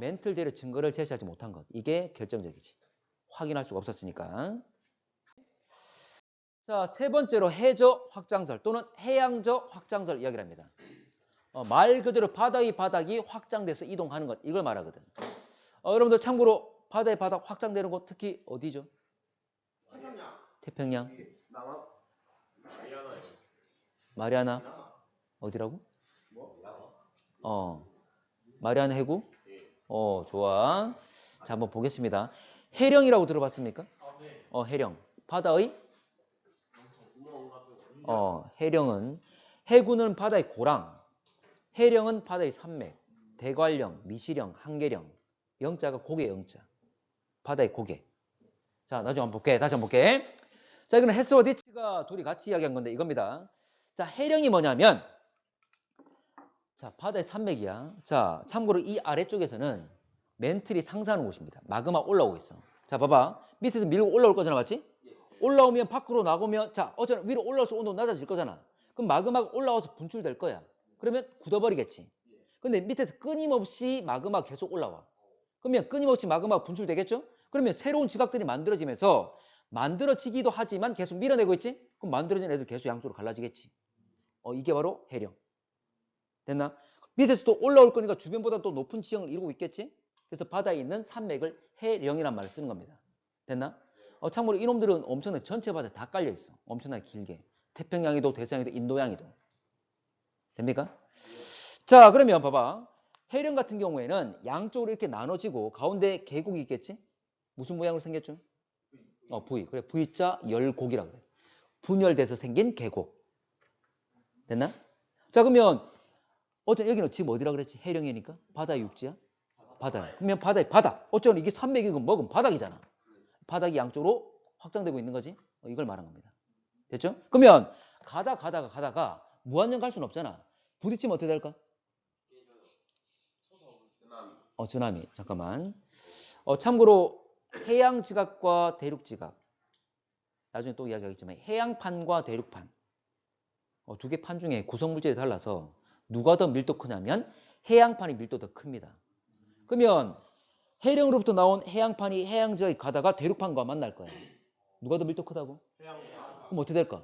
S1: 멘틀 대류 증거를 제시하지 못한 것. 이게 결정적이지. 확인할 수가 없었으니까. 자, 세 번째로 해저 확장설 또는 해양저 확장설 이야기를 합니다. 말 그대로 바다의 바닥이 확장돼서 이동하는 것. 이걸 말하거든. 여러분들 참고로 바다의 바닥 확장되는 곳 특히 어디죠? 태평양. 마리아나. 어디라고? 마리아나 해구? 좋아. 자, 한번 보겠습니다. 해령이라고 들어봤습니까? 해령. 바다의? 해령은, 해구는 바다의 고랑, 해령은 바다의 산맥, 대관령, 미시령, 한계령, 영자가 고개 영자. 바다의 고개. 자, 나중에 한번 볼게. 다시 한번 볼게. 자, 이거는 헤스와 디치가 둘이 같이 이야기한 건데 이겁니다. 자, 해령이 뭐냐면, 자, 바다의 산맥이야. 자, 참고로 이 아래쪽에서는 멘틀이 상승하는 곳입니다. 마그마 올라오고 있어. 자, 봐봐. 밑에서 밀고 올라올 거잖아, 맞지? 올라오면 밖으로 나오면, 자, 어차피 위로 올라와서 온도 낮아질 거잖아. 그럼 마그마가 올라와서 분출될 거야. 그러면 굳어버리겠지. 근데 밑에서 끊임없이 마그마가 계속 올라와. 그러면 끊임없이 마그마가 분출되겠죠? 그러면 새로운 지각들이 만들어지면서 만들어지기도 하지만 계속 밀어내고 있지? 그럼 만들어진 애들 계속 양쪽으로 갈라지겠지. 이게 바로 해령. 됐나? 밑에서 또 올라올 거니까 주변보다 또 높은 지형을 이루고 있겠지? 그래서 바다에 있는 산맥을 해령이란 말을 쓰는 겁니다. 됐나? 참고로 이놈들은 엄청나게 전체 바다에 다 깔려 있어. 엄청나게 길게. 태평양이도 대서양이도 인도양이도. 됩니까? 자, 그러면 봐봐. 해령 같은 경우에는 양쪽으로 이렇게 나눠지고 가운데 계곡이 있겠지? 무슨 모양으로 생겼죠? V. 그래, V자 열곡이라고 그래. 분열돼서 생긴 계곡. 됐나? 자, 그러면 여기는 지금 어디라 그랬지? 해령이니까? 바다의 육지야? 바다야. 그러면 바다의 바닥. 어쩌면 이게 산맥이고 뭐고 바닥이잖아. 바닥이 양쪽으로 확장되고 있는 거지? 이걸 말한 겁니다. 됐죠? 그러면 가다가 무한정 갈 수는 없잖아. 부딪히면 어떻게 될까? 쓰나미. 잠깐만. 참고로 해양 지각과 대륙 지각. 나중에 또 이야기하겠지만 해양판과 대륙판. 두 개 판 중에 구성 물질이 달라서 누가 더 밀도 크냐면 해양판이 밀도 더 큽니다. 그러면 해령으로부터 나온 해양판이 해양 지역에 가다가 대륙판과 만날 거야. 누가 더 밀도 크다고? 그럼 어떻게 될까?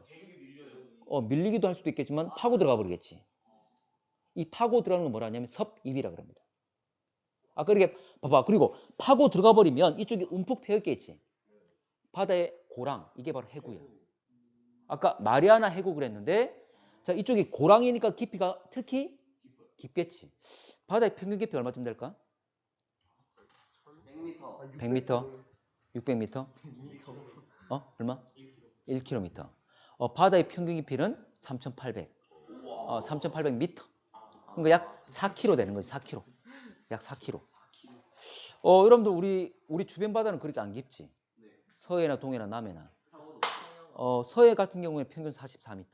S1: 밀리기도 할 수도 있겠지만 파고 들어가 버리겠지. 이 파고 들어가는 건 뭐라 하냐면 섭입이라고 합니다. 아까 이렇게 봐봐. 그리고 파고 들어가 버리면 이쪽이 움푹 패였게 있지. 바다의 고랑, 이게 바로 해구야. 아까 마리아나 해구 그랬는데, 자, 이쪽이 고랑이니까 깊이가 특히 깊겠지. 바다의 평균 깊이 얼마쯤 될까?
S2: 100m.
S1: 100m? 600m? 얼마? 1km. 바다의 평균 깊이는 3,800. 3,800m. 그러니까 약 4km 되는 거지, 4km. 약 4km. 여러분들 우리 주변 바다는 그렇게 안 깊지. 서해나 동해나 남해나. 서해 같은 경우에 평균 44m.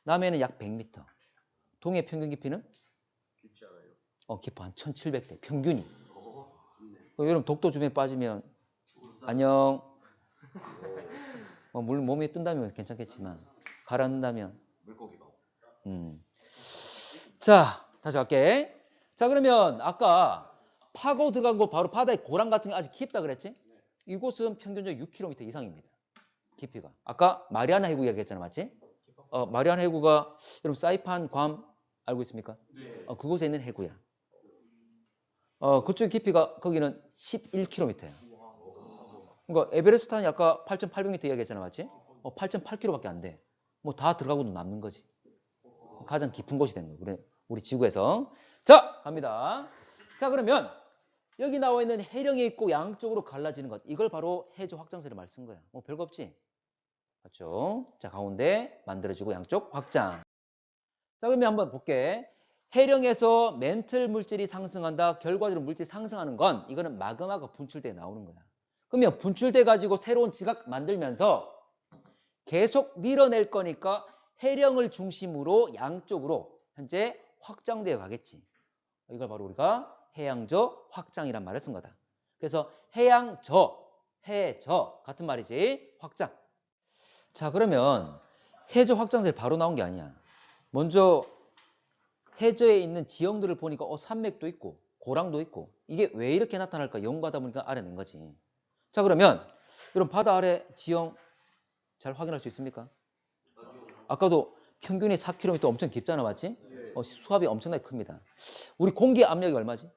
S1: 남해는 약 100m. 동해 평균 깊이는?
S2: 깊지 않아요?
S1: 깊어. 한 1700대. 평균이. 여러분 독도 주변에 빠지면 안녕. 물 몸에 뜬다면 괜찮겠지만 가라앉는다면
S2: 물고기 봐.
S1: 자, 다시 갈게. 자, 그러면 아까 파고 들어간 곳 바로 바다의 고랑 같은 게 아직 깊다 그랬지? 이곳은 평균적으로 6km 이상입니다. 깊이가. 아까 마리아나 해구 이야기했잖아, 맞지? 마리아나 해구가 여러분 사이판, 괌 알고 있습니까?
S2: 네.
S1: 그곳에 있는 해구야. 그쪽 깊이가 거기는 11km야. 그러니까 에베레스트는 아까 8,800m 이야기했잖아, 맞지? 8.8km밖에 안 돼. 뭐 다 들어가고도 남는 거지. 가장 깊은 곳이 되는 거야. 우리 지구에서. 자, 갑니다. 자, 그러면 여기 나와 있는 해령이 있고 양쪽으로 갈라지는 것. 이걸 바로 해저 확장세를 말 쓴 거야. 별거 없지? 맞죠? 자, 가운데 만들어지고 양쪽 확장. 자, 그러면 한번 볼게. 해령에서 멘틀 물질이 상승한다. 결과적으로 물질이 상승하는 건 이거는 마그마가 분출돼 나오는 거야. 그러면 분출돼 가지고 새로운 지각 만들면서 계속 밀어낼 거니까 해령을 중심으로 양쪽으로 현재 확장되어 가겠지. 이걸 바로 우리가 해양저 확장이란 말을 쓴 거다. 그래서 해양저, 해저 같은 말이지. 확장. 자, 그러면 해저 확장세 바로 나온 게 아니야. 먼저 해저에 있는 지형들을 보니까 산맥도 있고 고랑도 있고 이게 왜 이렇게 나타날까 연구하다 보니까 알아낸 거지. 자, 그러면 여러분 바다 아래 지형 잘 확인할 수 있습니까? 아까도 평균이 4km 엄청 깊잖아, 맞지? 수압이 엄청나게 큽니다. 우리 공기 압력이 얼마지?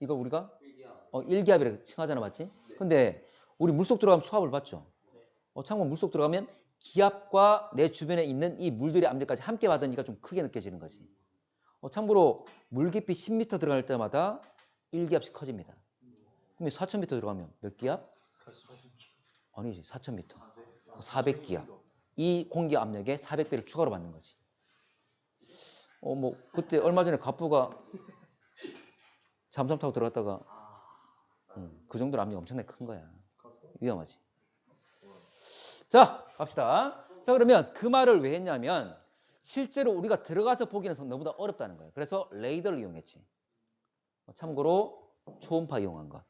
S1: 이거 우리가 1기압이라고 칭하잖아, 맞지? 근데 우리 물속 들어가면 수압을 받죠. 참고로 물속 들어가면 기압과 내 주변에 있는 이 물들의 압력까지 함께 받으니까 좀 크게 느껴지는 거지. 참고로 물 깊이 10m 들어갈 때마다 1기압씩 커집니다. 그럼 4,000m 들어가면 몇 기압? 아니지, 4,000m. 400기압. 이 공기 압력에 400배를 추가로 받는 거지. 그때 얼마 전에 갑부가 잠수함 타고 들어갔다가 그 정도로 압력이 엄청나게 큰 거야. 위험하지. 자, 갑시다. 자, 그러면 그 말을 왜 했냐면 실제로 우리가 들어가서 보기는 너무나 어렵다는 거예요. 그래서 레이더를 이용했지. 참고로 초음파 이용한 것.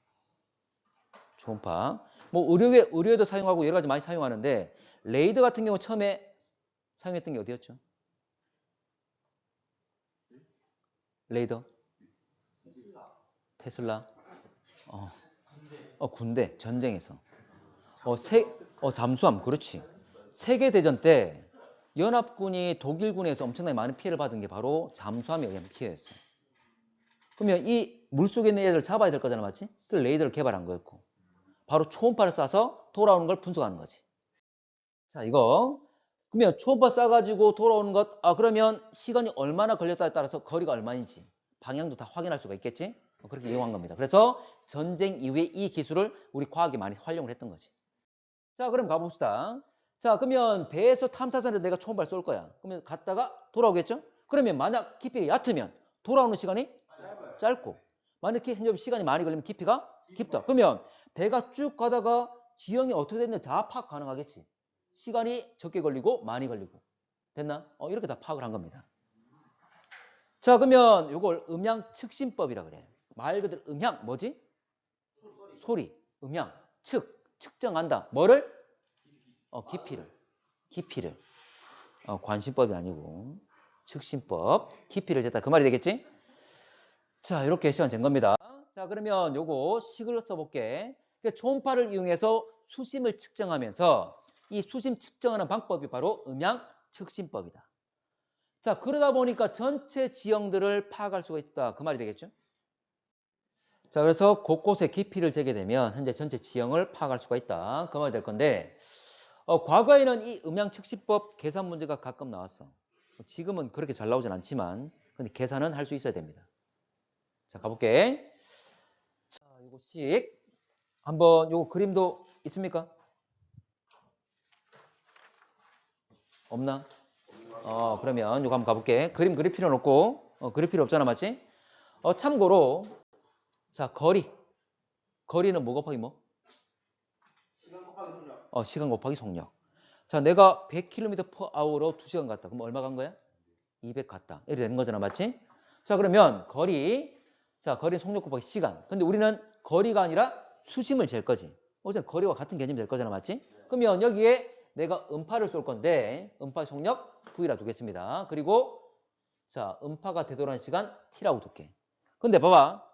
S1: 초음파. 뭐 의료에도 사용하고 여러 가지 많이 사용하는데 레이더 같은 경우 처음에 사용했던 게 어디였죠? 레이더? 테슬라? 군대, 전쟁에서. 잠수함, 그렇지. 세계대전 때 연합군이 독일군에서 엄청나게 많은 피해를 받은 게 바로 잠수함에 의한 피해였어요. 그러면 이 물속에 있는 애들을 잡아야 될 거잖아, 맞지? 그 레이더를 개발한 거였고. 바로 초음파를 쏴서 돌아오는 걸 분석하는 거지. 자, 이거. 그러면 초음파 쏴가지고 돌아오는 것, 그러면 시간이 얼마나 걸렸다에 따라서 거리가 얼마인지, 방향도 다 확인할 수가 있겠지? 그렇게 이용한 겁니다. 그래서 전쟁 이후에 이 기술을 우리 과학이 많이 활용을 했던 거지. 자, 그럼 가봅시다. 자, 그러면 배에서 탐사선에 내가 초음파를 쏠 거야. 그러면 갔다가 돌아오겠죠? 그러면 만약 깊이가 얕으면 돌아오는 시간이 짧고, 만약에 현재 시간이 많이 걸리면 깊이가 깊다. 그러면 배가 쭉 가다가 지형이 어떻게 됐는지 다 파악 가능하겠지. 시간이 적게 걸리고 많이 걸리고. 됐나? 이렇게 다 파악을 한 겁니다. 자, 그러면 이걸 음향 측심법이라 그래. 말 그대로 음향 뭐지? 소리, 음향, 측정한다. 뭐를? 깊이를. 관심법이 아니고 측심법, 깊이를 쟀다. 그 말이 되겠지? 자, 이렇게 시간 잰 겁니다. 자, 그러면 요거 식을 써볼게. 그러니까 초음파를 이용해서 수심을 측정하면서 이 수심 측정하는 방법이 바로 음향 측심법이다. 자, 그러다 보니까 전체 지형들을 파악할 수가 있다. 그 말이 되겠죠? 자, 그래서 곳곳에 깊이를 재게 되면 현재 전체 지형을 파악할 수가 있다. 그 말이 될 건데, 과거에는 이 음향 측심법 계산 문제가 가끔 나왔어. 지금은 그렇게 잘 나오진 않지만, 근데 계산은 할 수 있어야 됩니다. 자, 가볼게. 자, 요거씩 한번 요거 그림도 있습니까? 없나? 그러면 요거 한번 가볼게. 그림 그릴 필요는 없고, 그릴 필요 없잖아, 맞지? 참고로, 자, 거리는 뭐 곱하기 뭐?
S2: 시간 곱하기 속력.
S1: 시간 곱하기 속력. 자, 내가 100km/h로 2시간 갔다. 그럼 얼마 간 거야? 200 갔다. 이렇게 되는 거잖아, 맞지? 자, 그러면 거리 속력 곱하기 시간. 근데 우리는 거리가 아니라 수심을 잴 거지. 어쨌든 거리와 같은 개념이 될 거잖아, 맞지? 그러면 여기에 내가 음파를 쏠 건데 음파 속력 V라 두겠습니다. 그리고 자, 음파가 되돌아오는 시간 T라고 둘게. 근데 봐봐.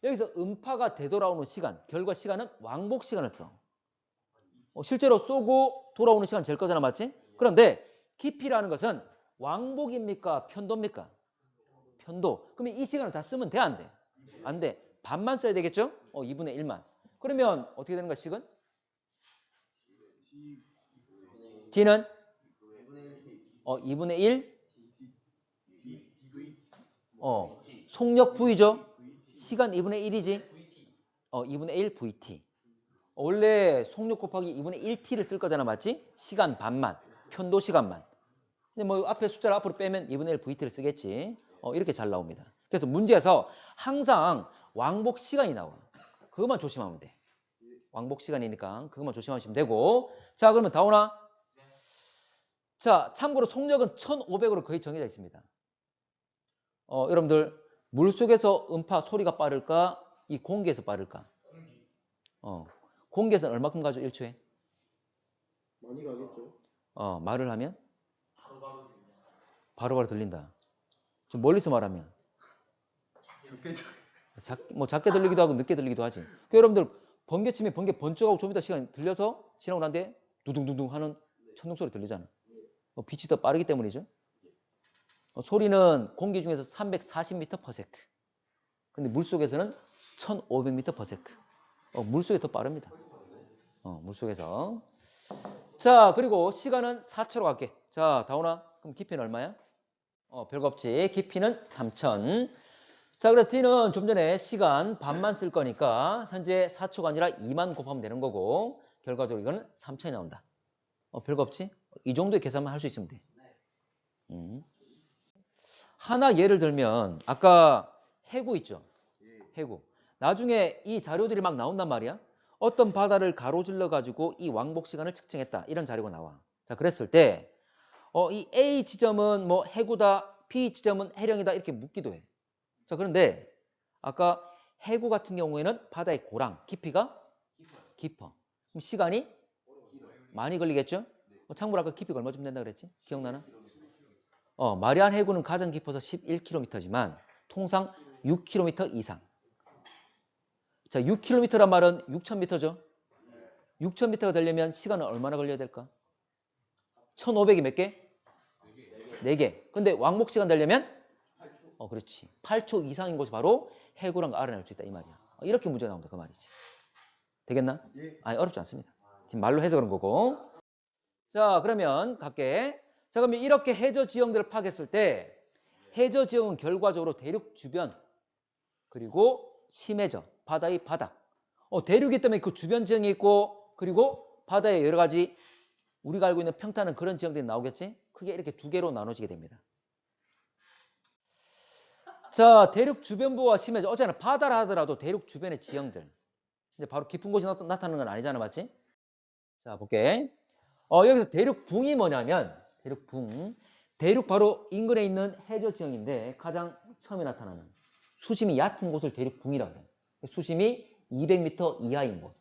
S1: 여기서 음파가 되돌아오는 시간, 결과 시간은 왕복 시간을 써. 실제로 쏘고 돌아오는 시간 잴 거잖아, 맞지? 그런데 깊이라는 것은 왕복입니까? 편도입니까? 편도. 그러면 이 시간을 다 쓰면 돼, 안 돼? 안 돼. 반만 써야 되겠죠? 2분의 1만. 그러면 어떻게 되는 거야, 식은? T는? 2분의 1? 속력 V죠? 시간 2분의 1이지? 2분의 1 VT. 원래 속력 곱하기 2분의 1T를 쓸 거잖아, 맞지? 시간 반만, 편도 시간만. 근데 뭐 앞에 숫자를 앞으로 빼면 2분의 1 VT를 쓰겠지. 이렇게 잘 나옵니다. 그래서 문제에서 항상 왕복 시간이 나와. 그것만 조심하면 돼. 왕복 시간이니까 그것만 조심하시면 되고. 자, 그러면 다오나? 자, 참고로 속력은 1500으로 거의 정해져 있습니다. 여러분들 물속에서 음파 소리가 빠를까? 이 공기에서 빠를까? 공기에서는 얼마큼 가죠, 1초에?
S2: 많이 가겠죠?
S1: 말을 하면? 바로바로 들린다. 좀 멀리서 말하면? 작게 들리기도 하고 늦게 들리기도 하지. 그러니까 여러분들 번개 치면 번개 번쩍하고 좀 이따 시간 들려서 지나고 난 뒤에 두둥두둥 하는 천둥 소리 들리잖아. 빛이 더 빠르기 때문이죠. 소리는 공기 중에서 340m/s. 근데 물속에서는 1500m/s. 물속이 더 빠릅니다. 물속에서. 자, 그리고 시간은 4초로 갈게. 자, 다오나? 그럼 깊이는 얼마야? 별거 없지. 깊이는 3000. 자, 그래서 T는 좀 전에 시간 반만 쓸 거니까 현재 4초가 아니라 2만 곱하면 되는 거고 결과적으로 이거는 3000이 나온다. 별거 없지? 이 정도의 계산만 할 수 있으면 돼. 하나 예를 들면 아까 해구 있죠? 해구. 나중에 이 자료들이 막 나온단 말이야. 어떤 바다를 가로질러 가지고 이 왕복 시간을 측정했다. 이런 자료가 나와. 자, 그랬을 때 이 A 지점은 뭐 해구다, B 지점은 해령이다 이렇게 묻기도 해. 자, 그런데 아까 해구 같은 경우에는 바다의 고랑, 깊이가 깊어. 그럼 시간이 많이 걸리겠죠? 참고로 아까 깊이가 얼마쯤 된다 그랬지? 기억나나? 마리안 해구는 가장 깊어서 11km지만 통상 6km 이상. 자, 6km란 말은 6,000m죠? 6,000m가 되려면 시간은 얼마나 걸려야 될까? 1,500이 몇 개? 4개. 근데 왕복 시간 되려면? 그렇지. 8초 이상인 곳이 바로 해구란 걸 알아낼 수 있다 이 말이야. 이렇게 문제가 나온다 그 말이지. 되겠나? 아니, 어렵지 않습니다. 지금 말로 해서 그런 거고. 자, 그러면 갈게. 자, 그러면 이렇게 해저 지형들을 파악했을 때 해저 지형은 결과적으로 대륙 주변 그리고 심해저, 바다의 바닥. 대륙이 때문에 그 주변 지형이 있고 그리고 바다에 여러 가지 우리가 알고 있는 평탄은 그런 지형들이 나오겠지? 크게 이렇게 두 개로 나눠지게 됩니다. 자, 대륙 주변부와 심해저. 어쨌거나 바다라 하더라도 대륙 주변의 지형들. 근데 바로 깊은 곳이 나타나는 건 아니잖아, 맞지? 자, 볼게. 여기서 대륙붕이 뭐냐면 대륙붕. 대륙 바로 인근에 있는 해저 지형인데 가장 처음에 나타나는 수심이 얕은 곳을 대륙붕이라고 해요. 수심이 200m 이하인 곳.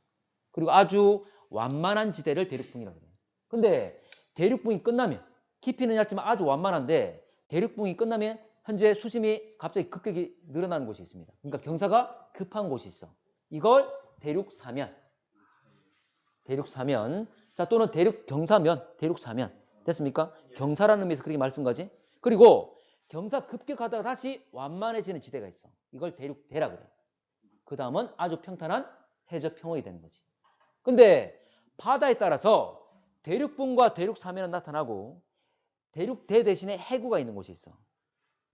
S1: 그리고 아주 완만한 지대를 대륙붕이라고 해요. 근데 대륙붕이 끝나면 깊이는 얇지만 아주 완만한데 대륙붕이 끝나면 현재 수심이 갑자기 급격히 늘어나는 곳이 있습니다. 그러니까 경사가 급한 곳이 있어. 이걸 대륙사면. 대륙사면. 자, 또는 대륙경사면, 대륙사면. 됐습니까? 경사라는 의미에서 그렇게 말씀 거지. 그리고 경사 급격하다가 다시 완만해지는 지대가 있어. 이걸 대륙대라 그래. 그 다음은 아주 평탄한 해저평원이 되는 거지. 근데 바다에 따라서 대륙붕과 대륙사면은 나타나고 대륙대 대신에 해구가 있는 곳이 있어.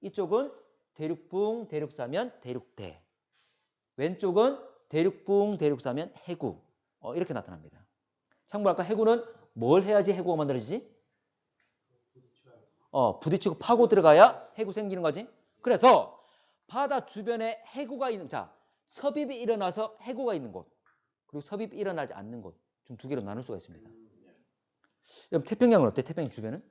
S1: 이쪽은 대륙붕, 대륙사면, 대륙대. 왼쪽은 대륙붕, 대륙사면, 해구. 이렇게 나타납니다. 참고로 아까 해구는 뭘 해야지 해구가 만들어지지? 부딪히고 파고 들어가야 해구 생기는 거지. 그래서 바다 주변에 해구가 있는, 자, 섭입이 일어나서 해구가 있는 곳, 그리고 섭입이 일어나지 않는 곳, 좀 두 개로 나눌 수가 있습니다. 그럼 태평양은 어때? 태평양 주변은?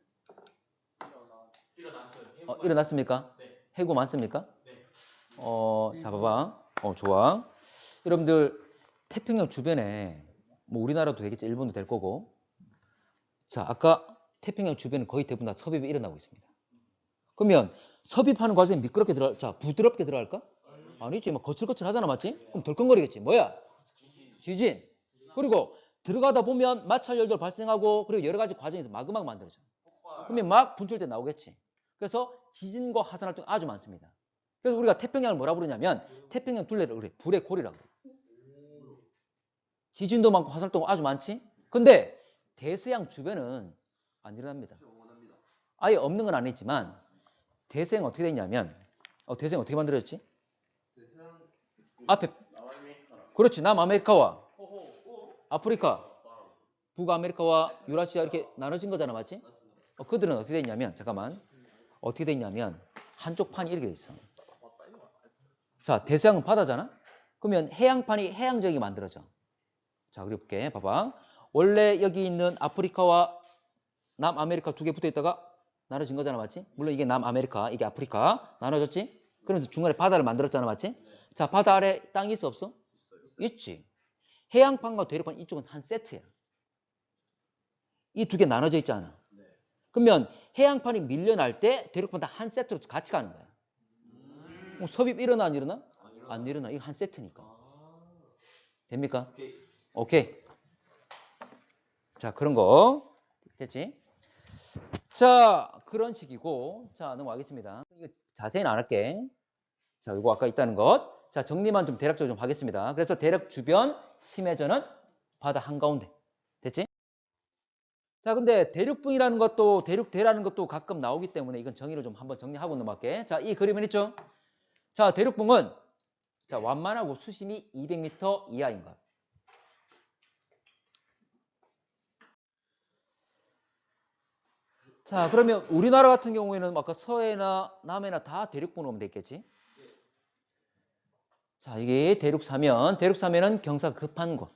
S3: 일어났어요.
S1: 일어났습니까?
S3: 네.
S1: 해구 많습니까?
S3: 네.
S1: 자, 봐봐. 좋아. 여러분들, 태평양 주변에, 뭐 우리나라도 되겠지, 일본도 될 거고. 자, 아까 태평양 주변은 거의 대부분 다 섭입이 일어나고 있습니다. 그러면 섭입하는 과정에 미끄럽게 자, 부드럽게 들어갈까? 아니지. 막 거칠거칠 하잖아, 맞지? 그럼 덜컹거리겠지. 뭐야? 지진. 그리고 들어가다 보면 마찰열도 발생하고, 그리고 여러 가지 과정에서 마그마가 만들어져. 그러면 막 분출돼 나오겠지. 그래서 지진과 화산 활동이 아주 많습니다. 그래서 우리가 태평양을 뭐라 부르냐면 태평양 둘레를 우리 불의 골이라고 그래. 지진도 많고 화산 활동 아주 많지. 근데 대서양 주변은 안 일어납니다. 아예 없는 건 아니지만 대서양 어떻게 됐냐면 대서양 어떻게 만들어졌지? 앞에 그렇지. 남아메리카와 아프리카, 북아메리카와 유라시아 이렇게 나눠진 거잖아, 맞지? 그들은 어떻게 됐냐면 잠깐만 어떻게 됐냐면 한쪽 판이 이렇게 돼 있어. 자, 대서양은 바다잖아. 그러면 해양판이 해양 지역이 만들어져. 자, 그려볼게. 봐봐. 원래 여기 있는 아프리카와 남아메리카 두 개 붙어 있다가 나눠진 거잖아, 맞지? 물론 이게 남아메리카, 이게 아프리카 나눠졌지? 그러면서 중간에 바다를 만들었잖아, 맞지? 자, 바다 아래 땅이 있어 없어? 있지. 해양판과 대륙판 이쪽은 한 세트야. 이 두 개 나눠져 있잖아. 그러면 해양판이 밀려날 때 대륙판 다 한 세트로 같이 가는 거야. 섭입 일어나 안 일어나? 안 일어나. 이거 한 세트니까. 됩니까? 오케이. 자, 그런 거 됐지? 자, 그런 식이고. 자, 넘어가겠습니다. 이거 자세히는 안 할게. 자, 이거 아까 있다는 것. 자, 정리만 좀 대략적으로 좀 하겠습니다. 그래서 대륙 주변 심해저는 바다 한가운데. 됐지? 자, 근데 대륙붕이라는 것도 대륙대라는 것도 가끔 나오기 때문에 이건 정의를 좀 한번 정리하고 넘어갈게. 자, 이 그림은 있죠? 자, 대륙붕은 자, 완만하고 수심이 200m 이하인 것. 자, 그러면 우리나라 같은 경우에는 아까 서해나 남해나 다 대륙붕으로 오면 되겠지? 자, 이게 대륙사면. 대륙사면은 경사가 급한 곳.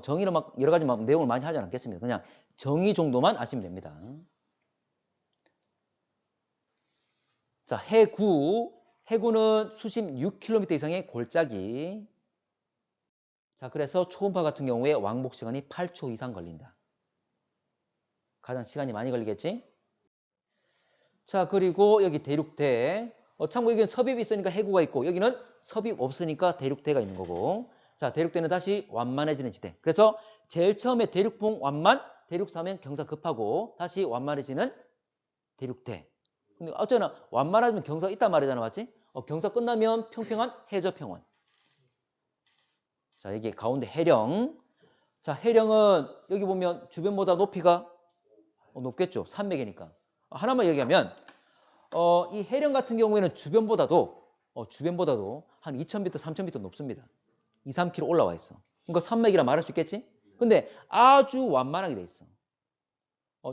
S1: 정의를 막 여러 가지 막 내용을 많이 하지 않겠습니다. 그냥 정의 정도만 아시면 됩니다. 자, 해구. 해구는 수심 6km 이상의 골짜기. 자, 그래서 초음파 같은 경우에 왕복 시간이 8초 이상 걸린다. 가장 시간이 많이 걸리겠지? 자, 그리고 여기 대륙대. 참고 여기는 섭입이 있으니까 해구가 있고 여기는 섭입 없으니까 대륙대가 있는 거고. 자, 대륙대는 다시 완만해지는 지대. 그래서 제일 처음에 대륙풍 완만, 대륙사 하면 경사 급하고 다시 완만해지는 대륙대. 근데 어쩌나 완만하면 경사가 있단 말이잖아, 맞지? 경사 끝나면 평평한 해저평원. 자, 여기 가운데 해령. 자, 해령은 여기 보면 주변보다 높이가 높겠죠. 산맥이니까. 하나만 얘기하면 이 해령 같은 경우에는 주변보다도 한 2,000m, 3,000m 높습니다. 2, 3km 올라와 있어. 그러니까 산맥이라 말할 수 있겠지? 근데 아주 완만하게 돼 있어.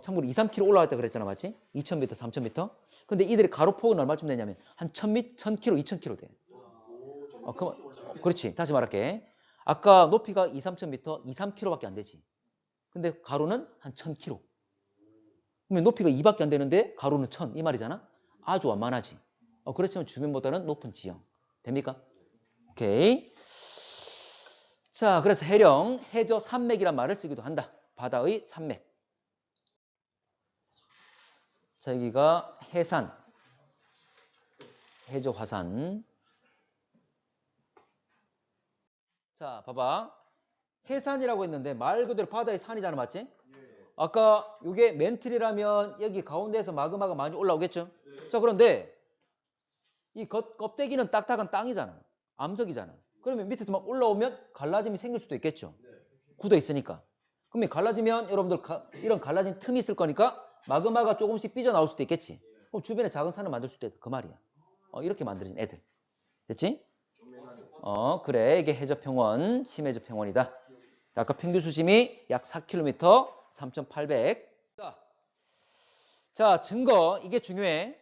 S1: 참고로 2, 3km 올라왔다 그랬잖아, 맞지? 2,000m, 3,000m. 근데 이들의 가로폭은 얼마쯤 되냐면 한 1,000km, 2,000km 돼. 그렇지. 다시 말할게. 아까 높이가 2, 3,000m, 2, 3km밖에 안 되지. 근데 가로는 한 1,000km. 그러면 높이가 2밖에 안 되는데 가로는 1,000. 이 말이잖아. 아주 완만하지. 그렇지만 주변보다는 높은 지형. 됩니까? 오케이. 자, 그래서 해령, 해저 산맥이란 말을 쓰기도 한다. 바다의 산맥. 자, 여기가 해산, 해저 화산. 자, 봐봐. 해산이라고 했는데 말 그대로 바다의 산이잖아, 맞지? 아까 이게 멘틀이라면 여기 가운데에서 마그마가 많이 올라오겠죠? 자, 그런데 이 껍데기는 딱딱한 땅이잖아. 암석이잖아. 그러면 밑에서 막 올라오면 갈라짐이 생길 수도 있겠죠? 굳어 있으니까. 그러면 갈라지면 여러분들 이런 갈라진 틈이 있을 거니까 마그마가 조금씩 삐져나올 수도 있겠지. 그럼 주변에 작은 산을 만들 수도 있다. 그 말이야. 이렇게 만들어진 애들. 됐지? 그래. 이게 해저평원, 심해저평원이다. 아까 평균 수심이 약 4km, 3,800. 자, 증거. 이게 중요해.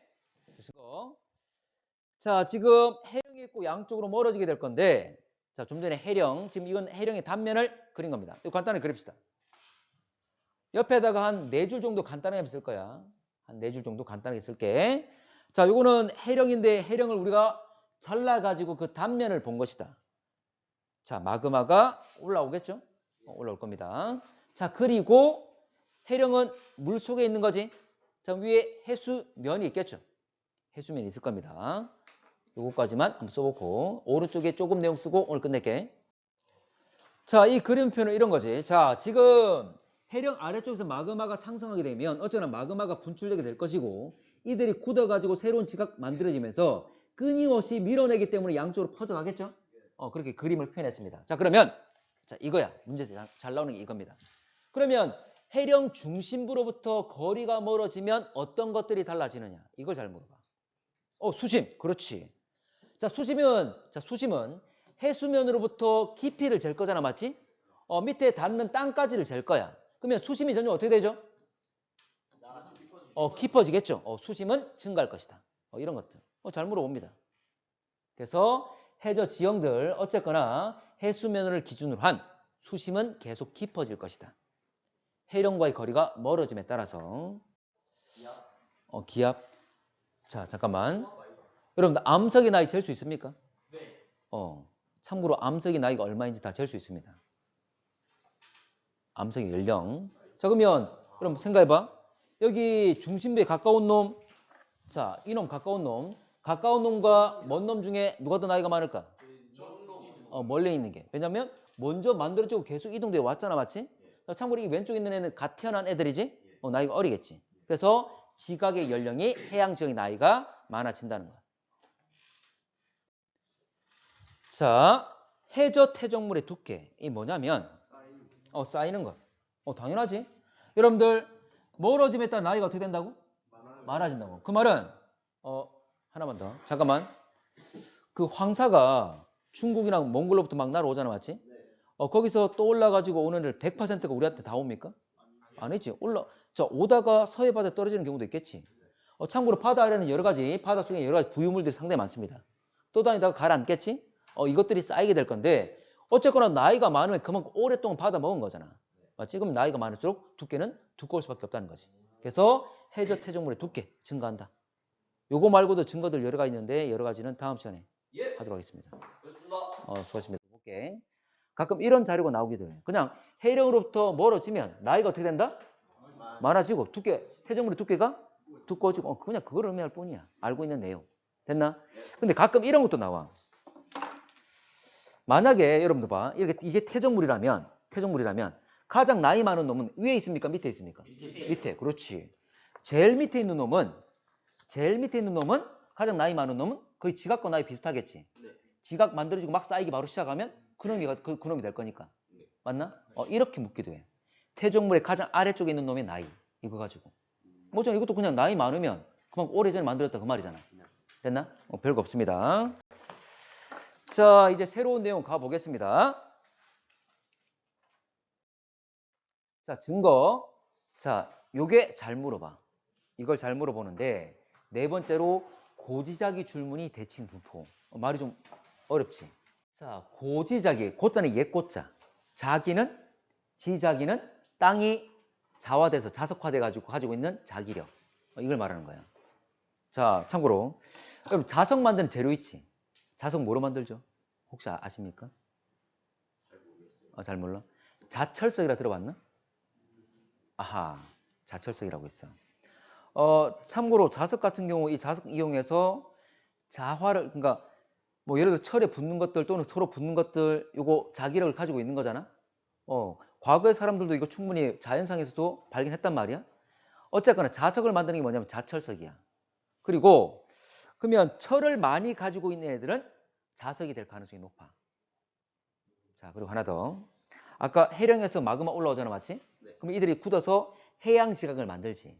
S1: 증거. 자, 지금 해령이 있고 양쪽으로 멀어지게 될 건데, 자, 좀 전에 해령, 지금 이건 해령의 단면을 그린 겁니다. 이거 간단하게 그립시다. 옆에다가 한 4줄 정도 간단하게 쓸 거야. 한 4줄 정도 간단하게 쓸게. 자, 요거는 해령인데 해령을 우리가 잘라가지고 그 단면을 본 것이다. 자, 마그마가 올라오겠죠? 올라올 겁니다. 자, 그리고 해령은 물 속에 있는 거지. 자, 위에 해수면이 있겠죠? 해수면이 있을 겁니다. 요거까지만 한번 써보고 오른쪽에 조금 내용 쓰고 오늘 끝낼게. 자, 이 그림표는 이런 거지. 자, 지금 해령 아래쪽에서 마그마가 상승하게 되면 어쩌나 마그마가 분출되게 될 것이고 이들이 굳어가지고 새로운 지각 만들어지면서 끊임없이 밀어내기 때문에 양쪽으로 퍼져가겠죠? 그렇게 그림을 표현했습니다. 자, 그러면 자, 이거야. 문제 잘 나오는 게 이겁니다. 그러면 해령 중심부로부터 거리가 멀어지면 어떤 것들이 달라지느냐? 이걸 잘 물어봐. 수심. 그렇지. 자, 수심은 해수면으로부터 깊이를 잴 거잖아, 맞지? 밑에 닿는 땅까지를 잴 거야. 그러면 수심이 전혀 어떻게 되죠? 깊어지겠죠. 수심은 증가할 것이다. 이런 것들. 잘 물어봅니다. 그래서 해저 지형들 어쨌거나 해수면을 기준으로 한 수심은 계속 깊어질 것이다. 해령과의 거리가 멀어짐에 따라서. 기압. 자, 잠깐만. 여러분들 암석의 나이 잴 수 있습니까?
S2: 네.
S1: 참고로 암석의 나이가 얼마인지 다 잴 수 있습니다. 암석의 연령. 자, 그러면 여러분 생각해봐. 여기 중심부에 가까운 놈. 자, 이놈 가까운 놈. 가까운 놈과 먼 놈 중에 누가 더 나이가 많을까? 멀리 있는 게. 왜냐면 먼저 만들어지고 계속 이동되어 왔잖아, 맞지? 자, 참고로 이 왼쪽에 있는 애는 갓 태어난 애들이지? 나이가 어리겠지. 그래서 지각의 연령이 해양 지역의 나이가 많아진다는 거야. 자, 해저 퇴적물의 두께. 이 뭐냐면 쌓이는 것. 당연하지. 여러분들 멀어짐에 따라 나이가 어떻게 된다고? 많아진다고. 그 말은 하나만 더. 잠깐만. 그 황사가 중국이랑 몽골로부터 막 날아오잖아, 맞지? 거기서 또 올라가지고 오는 애 100%가 우리한테 다 옵니까? 아니지. 오다가 서해 바다에 떨어지는 경우도 있겠지. 참고로 바다 아래는 여러 가지, 바다 속에 여러 가지 부유물들이 상당히 많습니다. 떠다니다가 가라앉겠지? 이것들이 쌓이게 될 건데 어쨌거나 나이가 많으면 그만큼 오랫동안 받아 먹은 거잖아. 맞지? 그럼 나이가 많을수록 두께는 두꺼울 수밖에 없다는 거지. 그래서 해저 퇴적물의 두께 증가한다. 요거 말고도 증거들 여러 가지 있는데 여러 가지는 다음 시간에
S2: 예.
S1: 하도록 하겠습니다.
S2: 그렇습니다.
S1: 수고하셨습니다. 볼게. 가끔 이런 자료가 나오기도 해요. 그냥 해령으로부터 멀어지면 나이가 어떻게 된다? 많아지고 태정물의 두께가 두꺼워지고 그냥 그걸 의미할 뿐이야. 알고 있는 내용. 됐나? 근데 가끔 이런 것도 나와. 만약에 여러분들 봐. 이게 태정물이라면 가장 나이 많은 놈은 위에 있습니까? 밑에 있습니까? 밑에. 그렇지. 제일 밑에 있는 놈은 가장 나이 많은 놈은 거의 지각과 나이 비슷하겠지.
S2: 네.
S1: 지각 만들어지고 막 쌓이기 바로 시작하면 그놈이 될 거니까. 맞나? 이렇게 묻기도 해. 태종물의 가장 아래쪽에 있는 놈의 나이. 이거 가지고. 뭐죠? 이것도 그냥 나이 많으면 그만 오래전에 만들었다 그 말이잖아. 됐나? 별거 없습니다. 자, 이제 새로운 내용 가보겠습니다. 자, 증거. 자, 요게 잘 물어봐. 이걸 잘 물어보는데 네 번째로 고지자기 줄무늬 대칭 분포. 말이 좀 어렵지. 자, 고지자기. 고자는 옛고자. 지자기는 땅이 자화돼서 자석화돼 가지고 있는 자기력. 이걸 말하는 거야. 자, 참고로 여러분 자석 만드는 재료 있지. 자석 뭐로 만들죠? 혹시 아십니까?
S2: 잘 모르겠어요.
S1: 잘 몰라. 자철석이라 들어봤나? 아하, 자철석이라고 있어. 참고로 자석 같은 경우 이 자석 이용해서 자화를 그러니까 뭐 예를 들어 철에 붙는 것들 또는 서로 붙는 것들 요거 자기력을 가지고 있는 거잖아. 과거의 사람들도 이거 충분히 자연상에서도 발견했단 말이야. 어쨌거나 자석을 만드는 게 뭐냐면 자철석이야. 그리고 그러면 철을 많이 가지고 있는 애들은 자석이 될 가능성이 높아. 자, 그리고 하나 더. 아까 해령에서 마그마 올라오잖아, 맞지?
S2: 네.
S1: 그럼 이들이 굳어서 해양 지각을 만들지.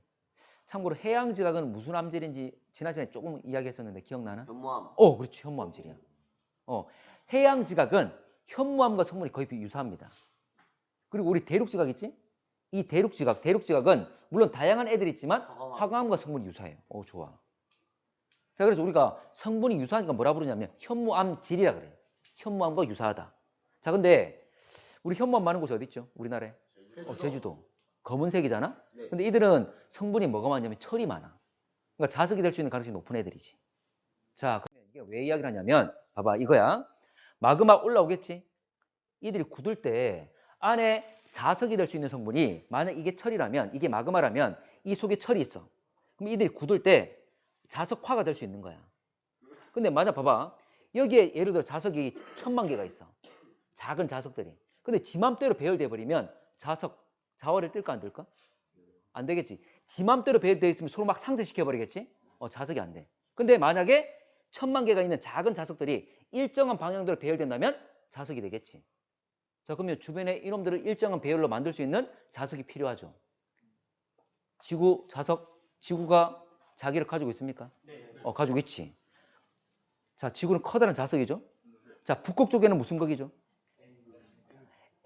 S1: 참고로 해양 지각은 무슨 암질인지 지난 시간에 조금 이야기했었는데 기억나나?
S2: 현무암.
S1: 그렇지. 현무암질이야. 해양 지각은 현무암과 성분이 거의 유사합니다. 그리고 우리 대륙 지각 있지? 이 대륙 지각은 물론 다양한 애들이 있지만 화강암과 성분이 유사해요. 좋아. 자, 그래서 우리가 성분이 유사하니까 뭐라 부르냐면 현무암질이라 그래요. 현무암과 유사하다. 자, 근데 우리 현무암 많은 곳이 어디 있죠? 우리나라에? 제주도. 검은색이잖아?
S2: 네.
S1: 근데 이들은 성분이 뭐가 많냐면 철이 많아. 그러니까 자석이 될 수 있는 가능성이 높은 애들이지. 자, 그러면 이게 왜 이야기를 하냐면 봐봐, 이거야. 마그마 올라오겠지? 이들이 굳을 때 안에 자석이 될 수 있는 성분이 만약 이게 철이라면, 이게 마그마라면 이 속에 철이 있어. 그럼 이들이 굳을 때 자석화가 될 수 있는 거야. 근데 만약 봐봐. 여기에 예를 들어 자석이 1000만 개가 있어. 작은 자석들이. 근데 지 맘대로 배열돼 버리면 자화를 뜰까 안 뜰까? 안 되겠지. 지 맘대로 배열돼 있으면 서로 막 상쇄시켜 버리겠지? 자석이 안 돼. 근데 만약에 1000만 개가 있는 작은 자석들이 일정한 방향대로 배열된다면 자석이 되겠지. 자, 그러면 주변에 이놈들을 일정한 배열로 만들 수 있는 자석이 필요하죠. 지구가 자기를 가지고 있습니까?
S2: 네.
S1: 가지고 있지. 자, 지구는 커다란 자석이죠. 자, 북극 쪽에는 무슨 극이죠?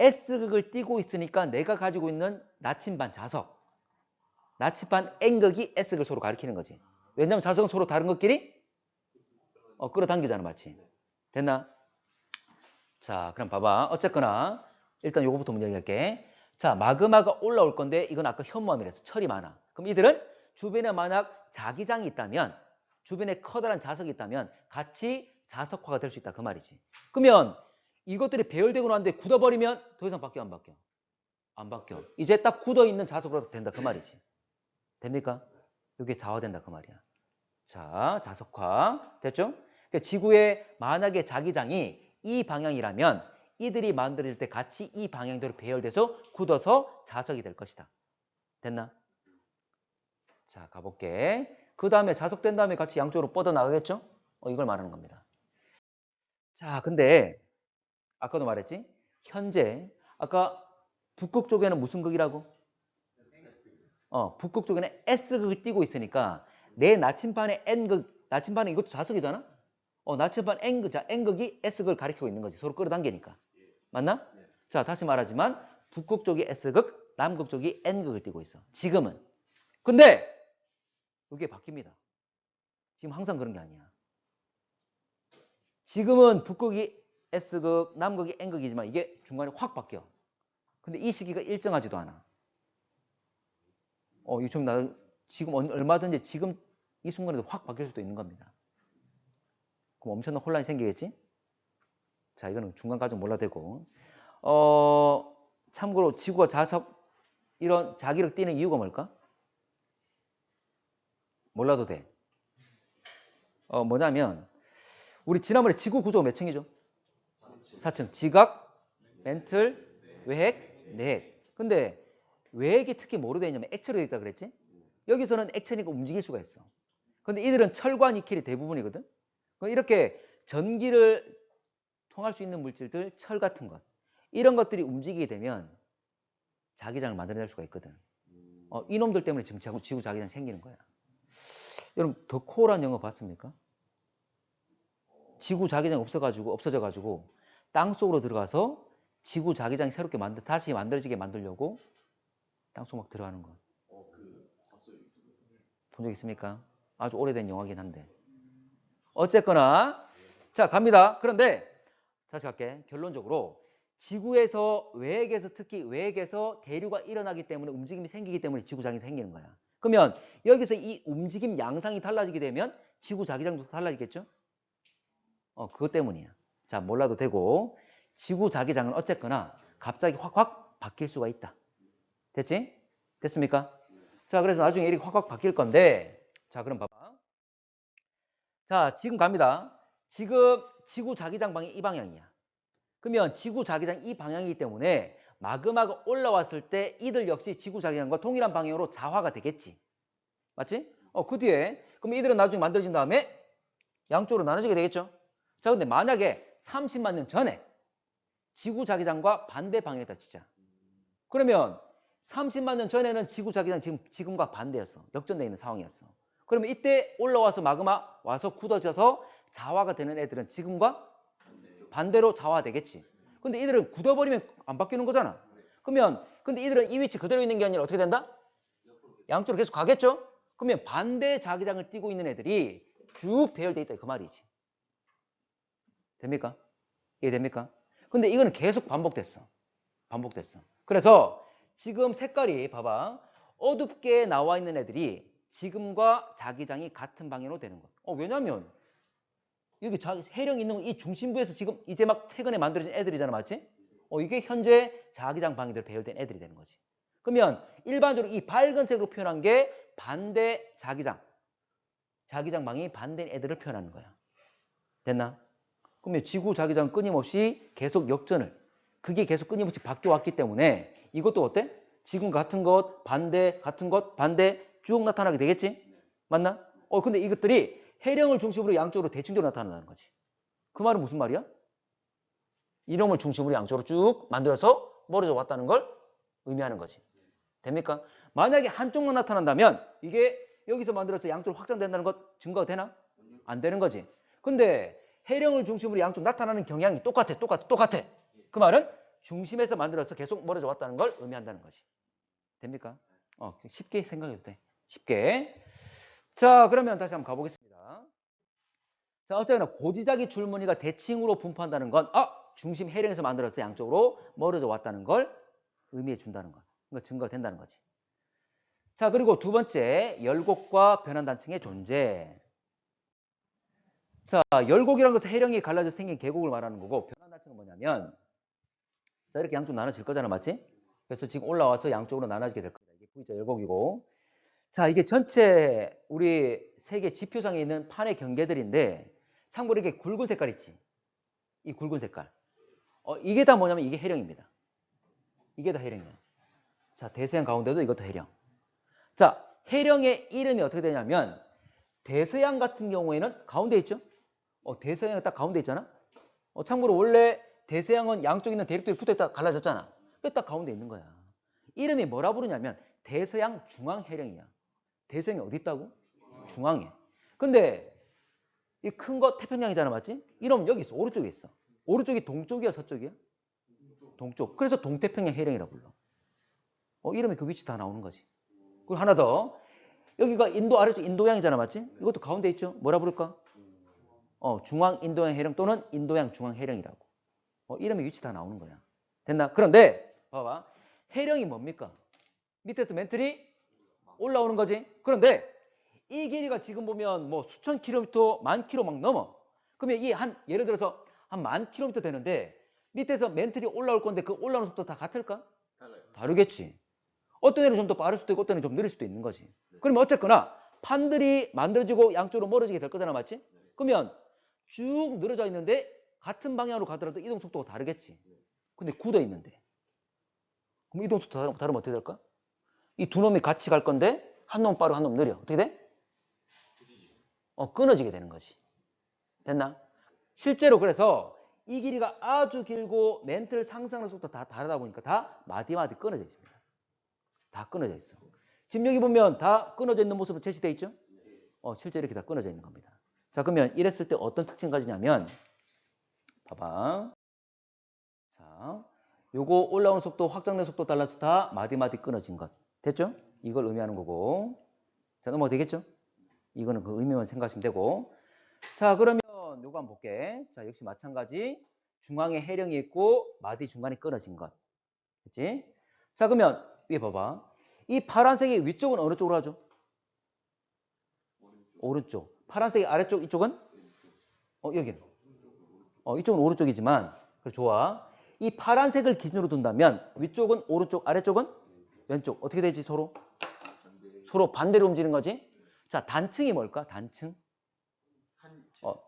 S1: S극을 띠고 있으니까 내가 가지고 있는 나침반 자석. 나침반 N극이 S극을 서로 가리키는 거지. 왜냐면 자석은 서로 다른 것끼리 끌어당기잖아, 마치. 됐나? 자, 그럼 봐봐. 어쨌거나 일단 요거부터 먼저 얘기할게. 자, 마그마가 올라올 건데 이건 아까 현무암이라서 철이 많아. 그럼 이들은 주변에 만약 자기장이 있다면, 주변에 커다란 자석이 있다면 같이 자석화가 될 수 있다 그 말이지. 그러면 이것들이 배열되고 나는데 굳어버리면 더 이상 바뀌어 안 바뀌어? 안 바뀌어. 이제 딱 굳어있는 자석으로 된다 그 말이지. 됩니까? 이게 자화된다 그 말이야. 자, 자석화 됐죠? 그러니까 지구의 만약에 자기장이 이 방향이라면 이들이 만들어질 때 같이 이 방향대로 배열돼서 굳어서 자석이 될 것이다. 됐나? 자, 가볼게. 그 다음에 자석된 다음에 같이 양쪽으로 뻗어나가겠죠? 이걸 말하는 겁니다. 자, 근데 아까도 말했지? 현재 아까 북극 쪽에는 무슨 극이라고? 북극 쪽에는 S극을 띄고 있으니까 내 나침반의 N극, 나침반은 이것도 자석이잖아? 나침반 N극이 S극을 가리키고 있는 거지. 서로 끌어당기니까. 맞나? 자, 다시 말하지만 북극 쪽이 S극, 남극 쪽이 N극을 띄고 있어. 지금은. 근데 이게 바뀝니다. 지금 항상 그런 게 아니야. 지금은 북극이 S극, 남극이 N극이지만 이게 중간에 확 바뀌어. 근데 이 시기가 일정하지도 않아. 이거 좀 지금 얼마든지 지금 이 순간에도 확 바뀔 수도 있는 겁니다. 그럼 엄청난 혼란이 생기겠지? 자, 이거는 중간 과정 몰라도 되고. 참고로 지구가 이런 자기를 띠는 이유가 뭘까? 몰라도 돼. 뭐냐면, 우리 지난번에 지구 구조가 몇 층이죠? 4층. 지각, 멘틀, 외핵, 내핵. 근데 외핵이 특히 뭐로 되어 있냐면 액체로 되어 있다 그랬지? 여기서는 액체니까 움직일 수가 있어. 근데 이들은 철과 니켈이 대부분이거든? 이렇게 전기를 통할 수 있는 물질들, 철 같은 것. 이런 것들이 움직이게 되면 자기장을 만들어낼 수가 있거든. 이놈들 때문에 지금 지구 자기장이 생기는 거야. 여러분, 더 코어란 영화 봤습니까? 지구 자기장이 없어져가지고 땅 속으로 들어가서 지구 자기장이 새롭게 다시 만들어지게 만들려고 땅 속 막 들어가는 거. 본 적 있습니까? 아주 오래된 영화긴 한데. 어쨌거나, 자, 갑니다. 그런데, 다시 갈게. 결론적으로, 지구에서, 특히 외핵에서 대류가 일어나기 때문에 움직임이 생기기 때문에 지구 자기장이 생기는 거야. 그러면, 여기서 이 움직임 양상이 달라지게 되면 지구 자기장도 달라지겠죠? 그것 때문이야. 자, 몰라도 되고, 지구 자기장은 어쨌거나 갑자기 확 바뀔 수가 있다. 됐지? 됐습니까? 자, 그래서 나중에 이렇게 확 바뀔 건데, 자, 그럼 봐봐. 자, 지금 갑니다. 지금 지구 자기장 방이 이 방향이야. 그러면 지구 자기장 이 방향이기 때문에 마그마가 올라왔을 때 이들 역시 지구 자기장과 동일한 방향으로 자화가 되겠지. 맞지? 그 뒤에, 그럼 이들은 나중에 만들어진 다음에 양쪽으로 나눠지게 되겠죠? 자, 근데 만약에 30만 년 전에 지구 자기장과 반대 방향이다, 진짜. 그러면 30만 년 전에는 지구 자기장 지금과 반대였어. 역전되어 있는 상황이었어. 그러면 이때 올라와서 마그마 와서 굳어져서 자화가 되는 애들은 지금과 반대로 자화되겠지. 근데 이들은 굳어버리면 안 바뀌는 거잖아. 그러면 근데 이들은 이 위치 그대로 있는 게 아니라 어떻게 된다? 양쪽으로 계속 가겠죠? 그러면 반대 자기장을 띠고 있는 애들이 쭉 배열돼 있다 그 말이지. 됩니까? 이해됩니까? 근데 이거는 계속 반복됐어. 그래서 지금 색깔이 봐봐. 어둡게 나와 있는 애들이 지금과 자기장이 같은 방향으로 되는 거야. 왜냐면 여기 해령 있는 이 중심부에서 지금 이제 막 최근에 만들어진 애들이잖아, 맞지? 이게 현재 자기장 방향대로 배열된 애들이 되는 거지. 그러면 일반적으로 이 밝은 색으로 표현한 게 반대 자기장 방이 반대인 애들을 표현하는 거야. 됐나? 그러면 지구 자기장 끊임없이 계속 역전을, 그게 계속 끊임없이 바뀌어왔기 때문에 이것도 어때? 지금 같은 것, 반대, 같은 것, 반대 쭉 나타나게 되겠지? 맞나? 근데 이것들이 해령을 중심으로 양쪽으로 대칭적으로 나타난다는 거지. 그 말은 무슨 말이야? 이놈을 중심으로 양쪽으로 쭉 만들어서 멀어져 왔다는 걸 의미하는 거지. 됩니까? 만약에 한쪽만 나타난다면 이게 여기서 만들어서 양쪽으로 확장된다는 것 증거가 되나? 안 되는 거지. 근데 해령을 중심으로 양쪽 나타나는 경향이 똑같아. 그 말은 중심에서 만들어서 계속 멀어져 왔다는 걸 의미한다는 거지. 됩니까? 쉽게 생각해도 돼. 쉽게. 자, 그러면 다시 한번 가보겠습니다. 자, 어쨌거나 고지자기 줄무늬가 대칭으로 분포한다는 건 중심 해령에서 만들어서 양쪽으로 멀어져 왔다는 걸 의미해 준다는 것. 그러니까 증거가 된다는 거지. 자, 그리고 두 번째, 열곡과 변환단층의 존재. 자, 열곡이라는 것은 해령이 갈라져 생긴 계곡을 말하는 거고, 변환단층은 뭐냐면, 자, 이렇게 양쪽 나눠질 거잖아, 맞지? 그래서 지금 올라와서 양쪽으로 나눠지게 될 거다. 이게 V자 열곡이고. 자, 이게 전체 우리 세계 지표상에 있는 판의 경계들인데, 참고로 이렇게 굵은 색깔 있지? 이 굵은 색깔. 이게 다 뭐냐면 이게 해령입니다. 이게 다 해령이야. 자, 대서양 가운데도 이것도 해령. 자, 해령의 이름이 어떻게 되냐면, 대서양 같은 경우에는 가운데 있죠? 대서양이 딱 가운데 있잖아? 참고로 원래 대서양은 양쪽에 있는 대륙들이 붙어있다 갈라졌잖아. 그게 딱 가운데 있는 거야. 이름이 뭐라 부르냐면 대서양 중앙해령이야. 대서양이 어디 있다고? 중앙에. 근데 이 큰 거 태평양이잖아, 맞지? 이러면 여기 있어. 오른쪽에 있어. 오른쪽이 동쪽이야, 서쪽이야? 동쪽. 그래서 동태평양 해령이라고 불러. 이름이 그 위치 다 나오는 거지. 그리고 하나 더. 여기가 아래쪽 인도양이잖아, 맞지? 이것도 가운데 있죠? 뭐라 부를까? 중앙 인도양 해령 또는 인도양 중앙 해령이라고. 이름의 위치 다 나오는 거야. 됐나? 그런데 봐봐. 해령이 뭡니까? 밑에서 멘틀이 올라오는 거지. 그런데
S3: 이 길이가 지금 보면 뭐 수천 킬로미터, 만 킬로 막 넘어. 그러면 이 예를 들어서 한 만 킬로미터 되는데 밑에서 멘틀이 올라올 건데 그 올라오는 속도 다 같을까?
S2: 달라요.
S3: 다르겠지. 어떤 애는 좀 더 빠를 수도 있고 어떤 애는 좀 느릴 수도 있는 거지. 그러면 어쨌거나 판들이 만들어지고 양쪽으로 멀어지게 될 거잖아, 맞지? 그러면 쭉 늘어져 있는데 같은 방향으로 가더라도 이동 속도가 다르겠지. 근데 굳어 있는데. 그럼 이동 속도 다르면 어떻게 될까? 이 두 놈이 같이 갈 건데 한 놈 빠르고 한 놈 느려. 어떻게 돼? 끊어지게 되는 거지. 됐나? 실제로 그래서 이 길이가 아주 길고 멘틀 상승하는 속도가 다 다르다 보니까 다 마디마디 끊어져 있습니다. 다 끊어져 있어. 지금 여기 보면 다 끊어져 있는 모습으로 제시되어 있죠? 실제 이렇게 다 끊어져 있는 겁니다. 자, 그러면 이랬을 때 어떤 특징 가지냐면 봐봐. 자, 요거 올라오는 속도, 확장된 속도 달라서 다 마디마디 끊어진 것. 됐죠? 이걸 의미하는 거고. 자, 넘어가 되겠죠? 이거는 그 의미만 생각하시면 되고. 자, 그러면 요거 한번 볼게. 자, 역시 마찬가지. 중앙에 해령이 있고 마디 중간에 끊어진 것. 그치? 자, 그러면 위에 봐봐. 이 파란색의 위쪽은 어느 쪽으로 하죠? 오른쪽. 파란색의 아래쪽, 이쪽은? 여기는. 이쪽은 오른쪽이지만, 그래, 좋아. 이 파란색을 기준으로 둔다면 위쪽은 오른쪽, 아래쪽은 왼쪽. 어떻게 되지, 서로? 서로 반대로 움직이는 거지? 자, 단층이 뭘까? 단층.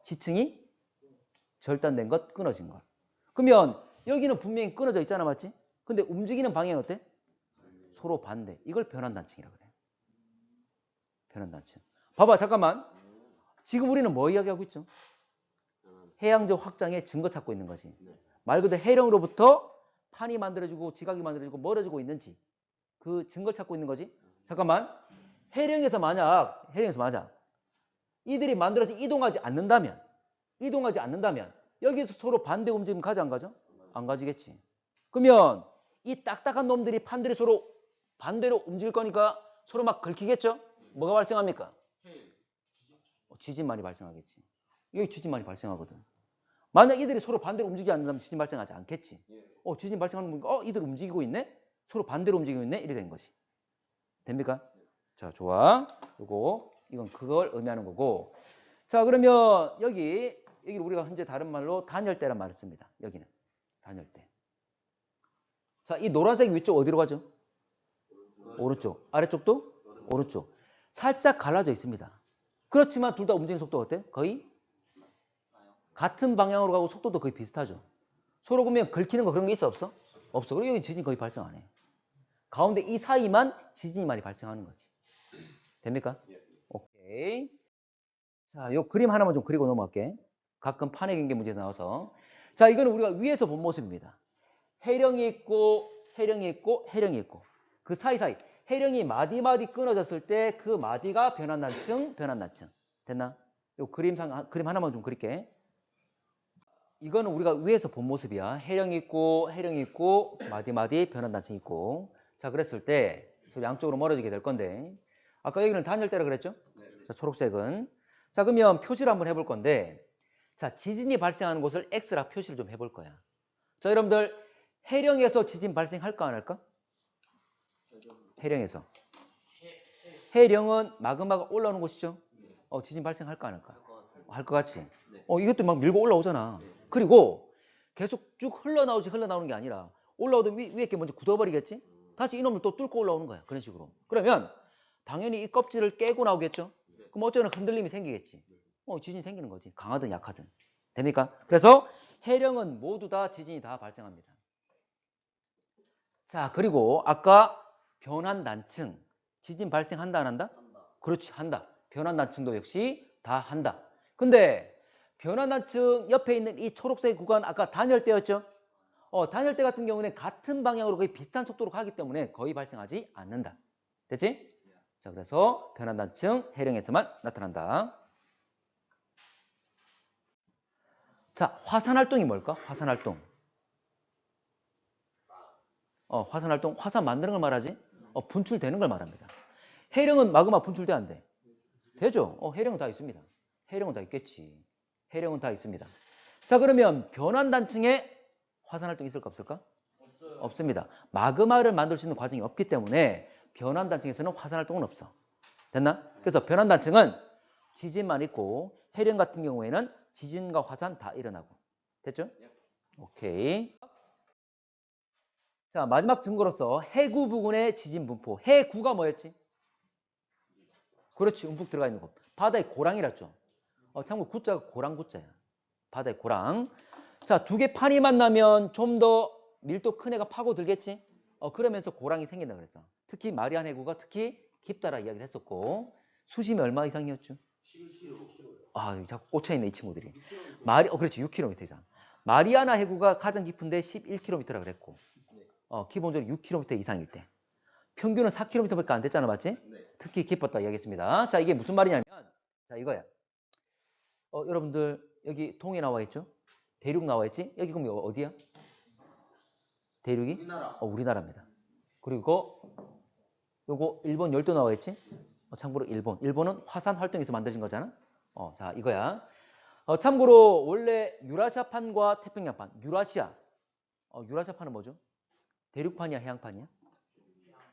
S3: 지층이 절단된 것, 끊어진 것. 그러면 여기는 분명히 끊어져 있잖아, 맞지? 근데 움직이는 방향이 어때? 서로 반대. 이걸 변환단층이라고 그래. 변환단층. 봐봐, 잠깐만. 지금 우리는 뭐 이야기하고 있죠? 해양적 확장의 증거 찾고 있는 거지. 말 그대로 해령으로부터 판이 만들어지고 지각이 만들어지고 멀어지고 있는지 그 증거를 찾고 있는 거지. 잠깐만. 해령에서 만약 이들이 만들어서 이동하지 않는다면 여기서 서로 반대 움직이면 가지 안 가죠? 안 가지겠지. 그러면 이 딱딱한 놈들이 판들이 서로 반대로 움직일 거니까 서로 막 긁히겠죠? 뭐가 발생합니까? 지진만이 발생하겠지. 여기 지진만이 발생하거든. 만약 이들이 서로 반대로 움직이지 않는다면 지진 발생하지 않겠지. 지진 발생하는 거 보니까 이들 움직이고 있네? 서로 반대로 움직이고 있네? 이래 된 것이. 됩니까? 자, 좋아. 이건 그걸 의미하는 거고. 자, 그러면 여기 우리가 현재 다른 말로 단열대란 말을 씁니다. 여기는 단열대. 자, 이 노란색 위쪽 어디로 가죠? 오른쪽. 아래쪽도? 오른쪽. 살짝 갈라져 있습니다. 그렇지만 둘 다 움직이는 속도가 어때? 거의 같은 방향으로 가고 속도도 거의 비슷하죠. 서로 보면 긁히는 거 그런 게 있어, 없어? 없어. 그리고 여기 지진이 거의 발생 안 해. 가운데 이 사이만 지진이 많이 발생하는 거지. 됩니까? 오케이. 자, 요 그림 하나만 좀 그리고 넘어갈게. 가끔 판의 경계 문제 나와서. 자, 이거는 우리가 위에서 본 모습입니다. 해령이 있고 그 사이사이 해령이 마디마디 끊어졌을 때 그 마디가 변환단층. 됐나? 요 그림 하나만 좀 그릴게. 이거는 우리가 위에서 본 모습이야. 해령이 있고 마디마디 변환단층이 있고. 자, 그랬을 때 양쪽으로 멀어지게 될 건데 아까 여기는 단열대라 그랬죠? 자, 초록색은. 자, 그러면 표시를 한번 해볼 건데 자, 지진이 발생하는 곳을 X라 표시를 좀 해볼 거야. 자, 여러분들 해령에서 지진 발생할까 안 할까? 해령에서. 해령은 마그마가 올라오는 곳이죠? 지진 발생할까 안 할까? 할 것 같지? 이것도 막 밀고 올라오잖아. 그리고 계속 쭉 흘러나오는 게 아니라 올라오던 위에 게 먼저 굳어버리겠지? 다시 이놈을 또 뚫고 올라오는 거야. 그런 식으로. 그러면 당연히 이 껍질을 깨고 나오겠죠? 그럼 어쩌나 흔들림이 생기겠지? 지진이 생기는 거지. 강하든 약하든. 됩니까? 그래서 해령은 모두 다 지진이 다 발생합니다. 자, 그리고 아까 변환단층. 지진 발생한다 안 한다? 그렇지, 한다. 변환단층도 역시 다 한다. 근데 변환단층 옆에 있는 이 초록색 구간 아까 단열대였죠? 단열대 같은 경우는 같은 방향으로 거의 비슷한 속도로 가기 때문에 거의 발생하지 않는다. 됐지? 자, 그래서 변환단층 해령에서만 나타난다. 자, 화산활동이 뭘까? 화산활동. 화산활동, 화산 만드는 걸 말하지? 분출되는 걸 말합니다. 해령은 마그마 분출돼 안 돼? 되죠? 해령은 다 있습니다. 해령은 다 있겠지. 해령은 다 있습니다. 자, 그러면 변환단층에 화산활동이 있을까 없을까? 없습니다. 마그마를 만들 수 있는 과정이 없기 때문에 변환단층에서는 화산활동은 없어. 됐나? 그래서 변환단층은 지진만 있고 해령 같은 경우에는 지진과 화산 다 일어나고. 됐죠? 오케이. 자, 마지막 증거로서 해구 부근의 지진 분포. 해구가 뭐였지? 그렇지, 움푹 들어가 있는 곳. 바다의 고랑이랬죠. 참고 구자가 고랑 구자야. 바다의 고랑. 자, 두 개 판이 만나면 좀 더 밀도 큰 애가 파고들겠지? 그러면서 고랑이 생긴다 그랬어. 특히 마리안 해구가 특히 깊다라 이야기를 했었고, 수심이 얼마 이상이었죠?
S2: 11km.
S3: 아, 자꾸 꽂혀있네, 이 친구들이. 그렇지, 6km 이상. 마리아나 해구가 가장 깊은데 11km라 그랬고, 기본적으로 6km 이상일 때. 평균은 4km밖에 안 됐잖아, 맞지?
S2: 네.
S3: 특히 깊었다 이야기했습니다. 자, 이게 무슨 말이냐면, 자, 이거야. 여러분들, 여기 동해 나와 있죠? 대륙 나와 있지? 여기 그럼 어디야? 대륙이?
S2: 우리나라.
S3: 우리나라입니다. 그리고 요거 일본 열도 나와 있지? 참고로 일본은 화산 활동에서 만들어진 거잖아? 자, 이거야. 참고로 원래 유라시아판과 태평양판, 유라시아판은 뭐죠? 대륙판이야, 해양판이야?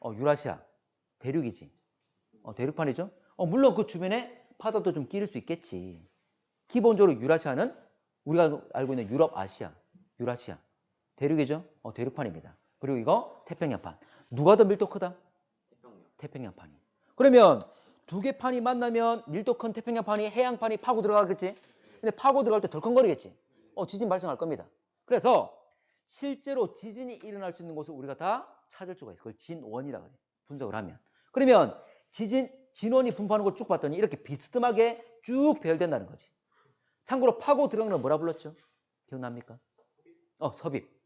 S3: 유라시아, 대륙이지. 대륙판이죠? 물론 그 주변에 바다도 좀 끼를 수 있겠지. 기본적으로 유라시아는 우리가 알고 있는 유럽, 아시아, 유라시아. 대륙이죠? 대륙판입니다. 그리고 이거 태평양판. 누가 더 밀도 크다? 태평양판이. 그러면 두 개 판이 만나면 밀도 큰 태평양판이 해양판이 파고 들어가겠지? 근데 파고 들어갈 때 덜컹거리겠지? 지진 발생할 겁니다. 그래서 실제로 지진이 일어날 수 있는 곳을 우리가 다 찾을 수가 있어요. 그걸 진원이라고 해요. 분석을 하면. 그러면 진원이 분포하는 걸 쭉 봤더니 이렇게 비스듬하게 쭉 배열된다는 거지. 참고로 파고 들어가는 걸 뭐라 불렀죠? 기억납니까? 섭입.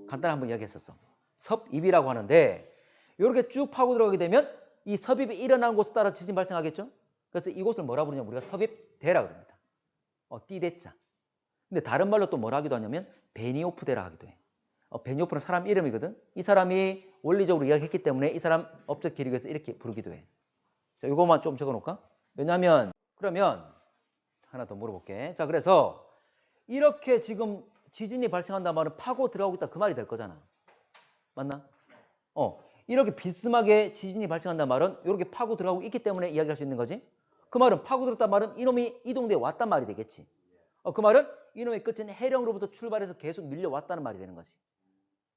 S3: 간단히 한번 이야기했었어. 섭입이라고 하는데 이렇게 쭉 파고 들어가게 되면 이 섭입이 일어나는 곳에 따라 지진 발생하겠죠? 그래서 이곳을 뭐라 부르냐면 우리가 섭입대라고 합니다. 띠대자. 근데 다른 말로 또 뭐라 하기도 하냐면 베니오프대라 하기도 해. 베니오프는 사람 이름이거든. 이 사람이 원리적으로 이야기했기 때문에 이 사람 업적 기록에서 이렇게 부르기도 해. 자, 이거만 좀 적어놓을까? 왜냐하면 그러면 하나 더 물어볼게. 자, 그래서 이렇게 지금 지진이 발생한다는 말은 파고 들어가고 있다 그 말이 될 거잖아. 맞나? 이렇게 비스듬하게 지진이 발생한다는 말은 이렇게 파고 들어가고 있기 때문에 이야기할 수 있는 거지. 그 말은 파고 들었단 말은 이놈이 이동대에 왔단 말이 되겠지. 그 말은 이놈의 끝은 해령으로부터 출발해서 계속 밀려왔다는 말이 되는 거지.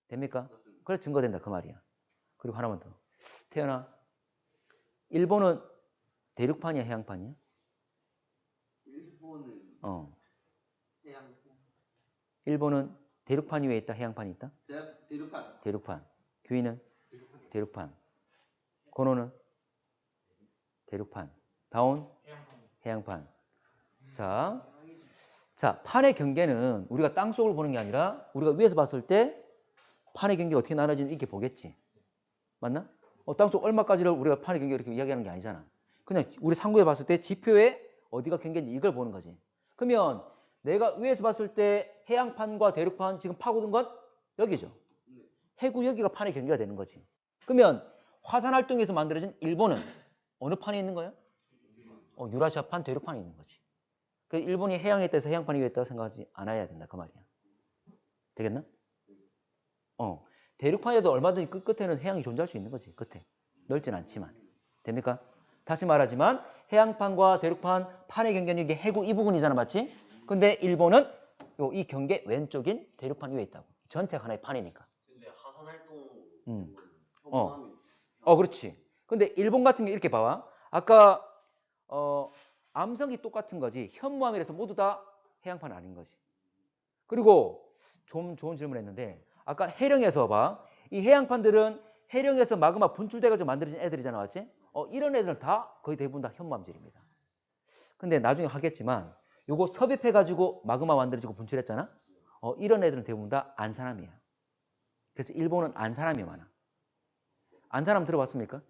S3: 됩니까? 그래 증거된다 그 말이야. 그리고 하나만 더. 태연아, 일본은 대륙판이야 해양판이야?
S2: 일본은 해양.
S3: 일본은 대륙판 위에 있다 해양판이 있다?
S2: 대륙판.
S3: 대륙판. 규희는? 대륙판. 건호는? 대륙판. 다운? 해양판. 자, 판의 경계는 우리가 땅속을 보는 게 아니라 우리가 위에서 봤을 때 판의 경계가 어떻게 나눠지는지 이렇게 보겠지. 맞나? 땅속 얼마까지를 우리가 판의 경계 이렇게 이야기하는 게 아니잖아. 그냥 우리 상구에 봤을 때 지표에 어디가 경계인지 이걸 보는 거지. 그러면 내가 위에서 봤을 때 해양판과 대륙판 지금 파고든 건 여기죠. 해구 여기가 판의 경계가 되는 거지. 그러면 화산 활동에서 만들어진 일본은 어느 판에 있는 거야? 유라시아판, 대륙판에 있는 거지. 그 일본이 해양에 있다 해서 해양판 위에 있다고 생각하지 않아야 된다 그 말이야. 되겠나? 대륙판에도 얼마든지 끝에는 해양이 존재할 수 있는 거지. 끝에. 넓진 않지만. 됩니까? 다시 말하지만 해양판과 대륙판, 판의 경계는 이게 해구 이 부분이잖아. 맞지? 근데 일본은 이 경계 왼쪽인 대륙판 위에 있다고. 전체가 하나의 판이니까.
S2: 근데 하산 활동.
S3: 그렇지. 근데 일본 같은 게 이렇게 봐봐. 아까 암석이 똑같은 거지. 현무암이라서 모두 다 해양판 아닌 거지. 그리고 좀 좋은 질문을 했는데 아까 해령에서 봐. 이 해양판들은 해령에서 마그마 분출돼가지고 만들어진 애들이잖아. 맞지? 이런 애들은 다 거의 대부분 다 현무암질입니다. 근데 나중에 하겠지만 요거 섭입해가지고 마그마 만들어지고 분출했잖아. 이런 애들은 대부분 다 안산암이야. 그래서 일본은 안산암이 많아. 안산암 들어봤습니까?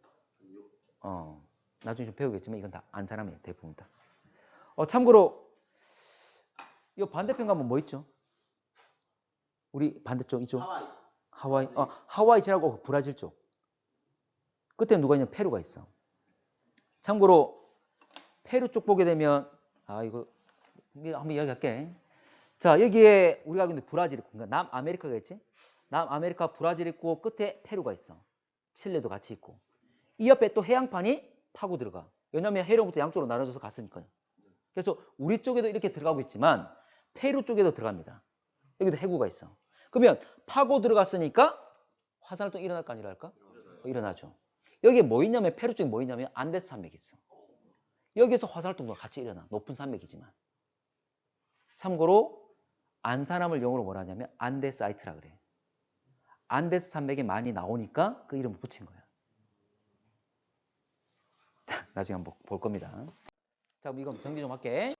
S3: 나중에 좀 배우겠지만 이건 다 안산암이에요. 대부분 다. 참고로 이 반대편 가면 뭐 있죠? 우리 반대쪽 이쪽. 하와이. 하와이 지나고 브라질 쪽. 끝에 누가 있냐? 페루가 있어. 참고로 페루 쪽 보게 되면 이거 한번 이야기할게. 자, 여기에 우리가 알고 있는 브라질 있고 그러니까 남아메리카가 있지? 남아메리카 브라질 있고 끝에 페루가 있어. 칠레도 같이 있고. 이 옆에 또 해양판이 파고 들어가. 왜냐면 해령부터 양쪽으로 나눠져서 갔으니까요. 그래서 우리 쪽에도 이렇게 들어가고 있지만 페루 쪽에도 들어갑니다. 여기도 해구가 있어. 그러면 파고 들어갔으니까 화산활동 일어날까 안 일어날까? 일어나죠. 여기에 뭐 있냐면 페루 쪽에 뭐 있냐면 안데스 산맥이 있어. 여기서 화산활동도 같이 일어나. 높은 산맥이지만. 참고로 안산함을 영어로 뭐라 하냐면 안데사이트라 그래. 안데스 산맥이 많이 나오니까 그 이름을 붙인 거야. 자, 나중에 한번 볼 겁니다. 자, 그럼 이거 정리 좀 할게.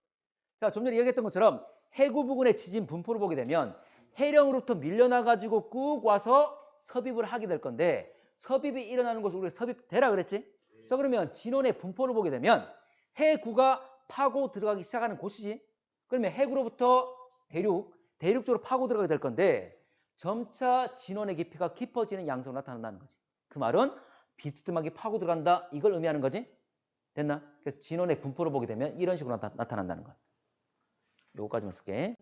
S3: 자, 좀 전에 얘기했던 것처럼 해구 부근의 지진 분포를 보게 되면 해령으로부터 밀려나가지고 꾹 와서 섭입을 하게 될 건데 섭입이 일어나는 곳을 우리가 섭입대라 그랬지? 자, 그러면 진원의 분포를 보게 되면 해구가 파고 들어가기 시작하는 곳이지. 그러면 해구로부터 대륙 쪽으로 파고 들어가게 될 건데 점차 진원의 깊이가 깊어지는 양상으로 나타난다는 거지. 그 말은 비스듬하게 파고 들어간다. 이걸 의미하는 거지. 됐나? 그래서 진원의 분포를 보게 되면 이런 식으로 나타난다는 거야. 요거까지만 쓸게.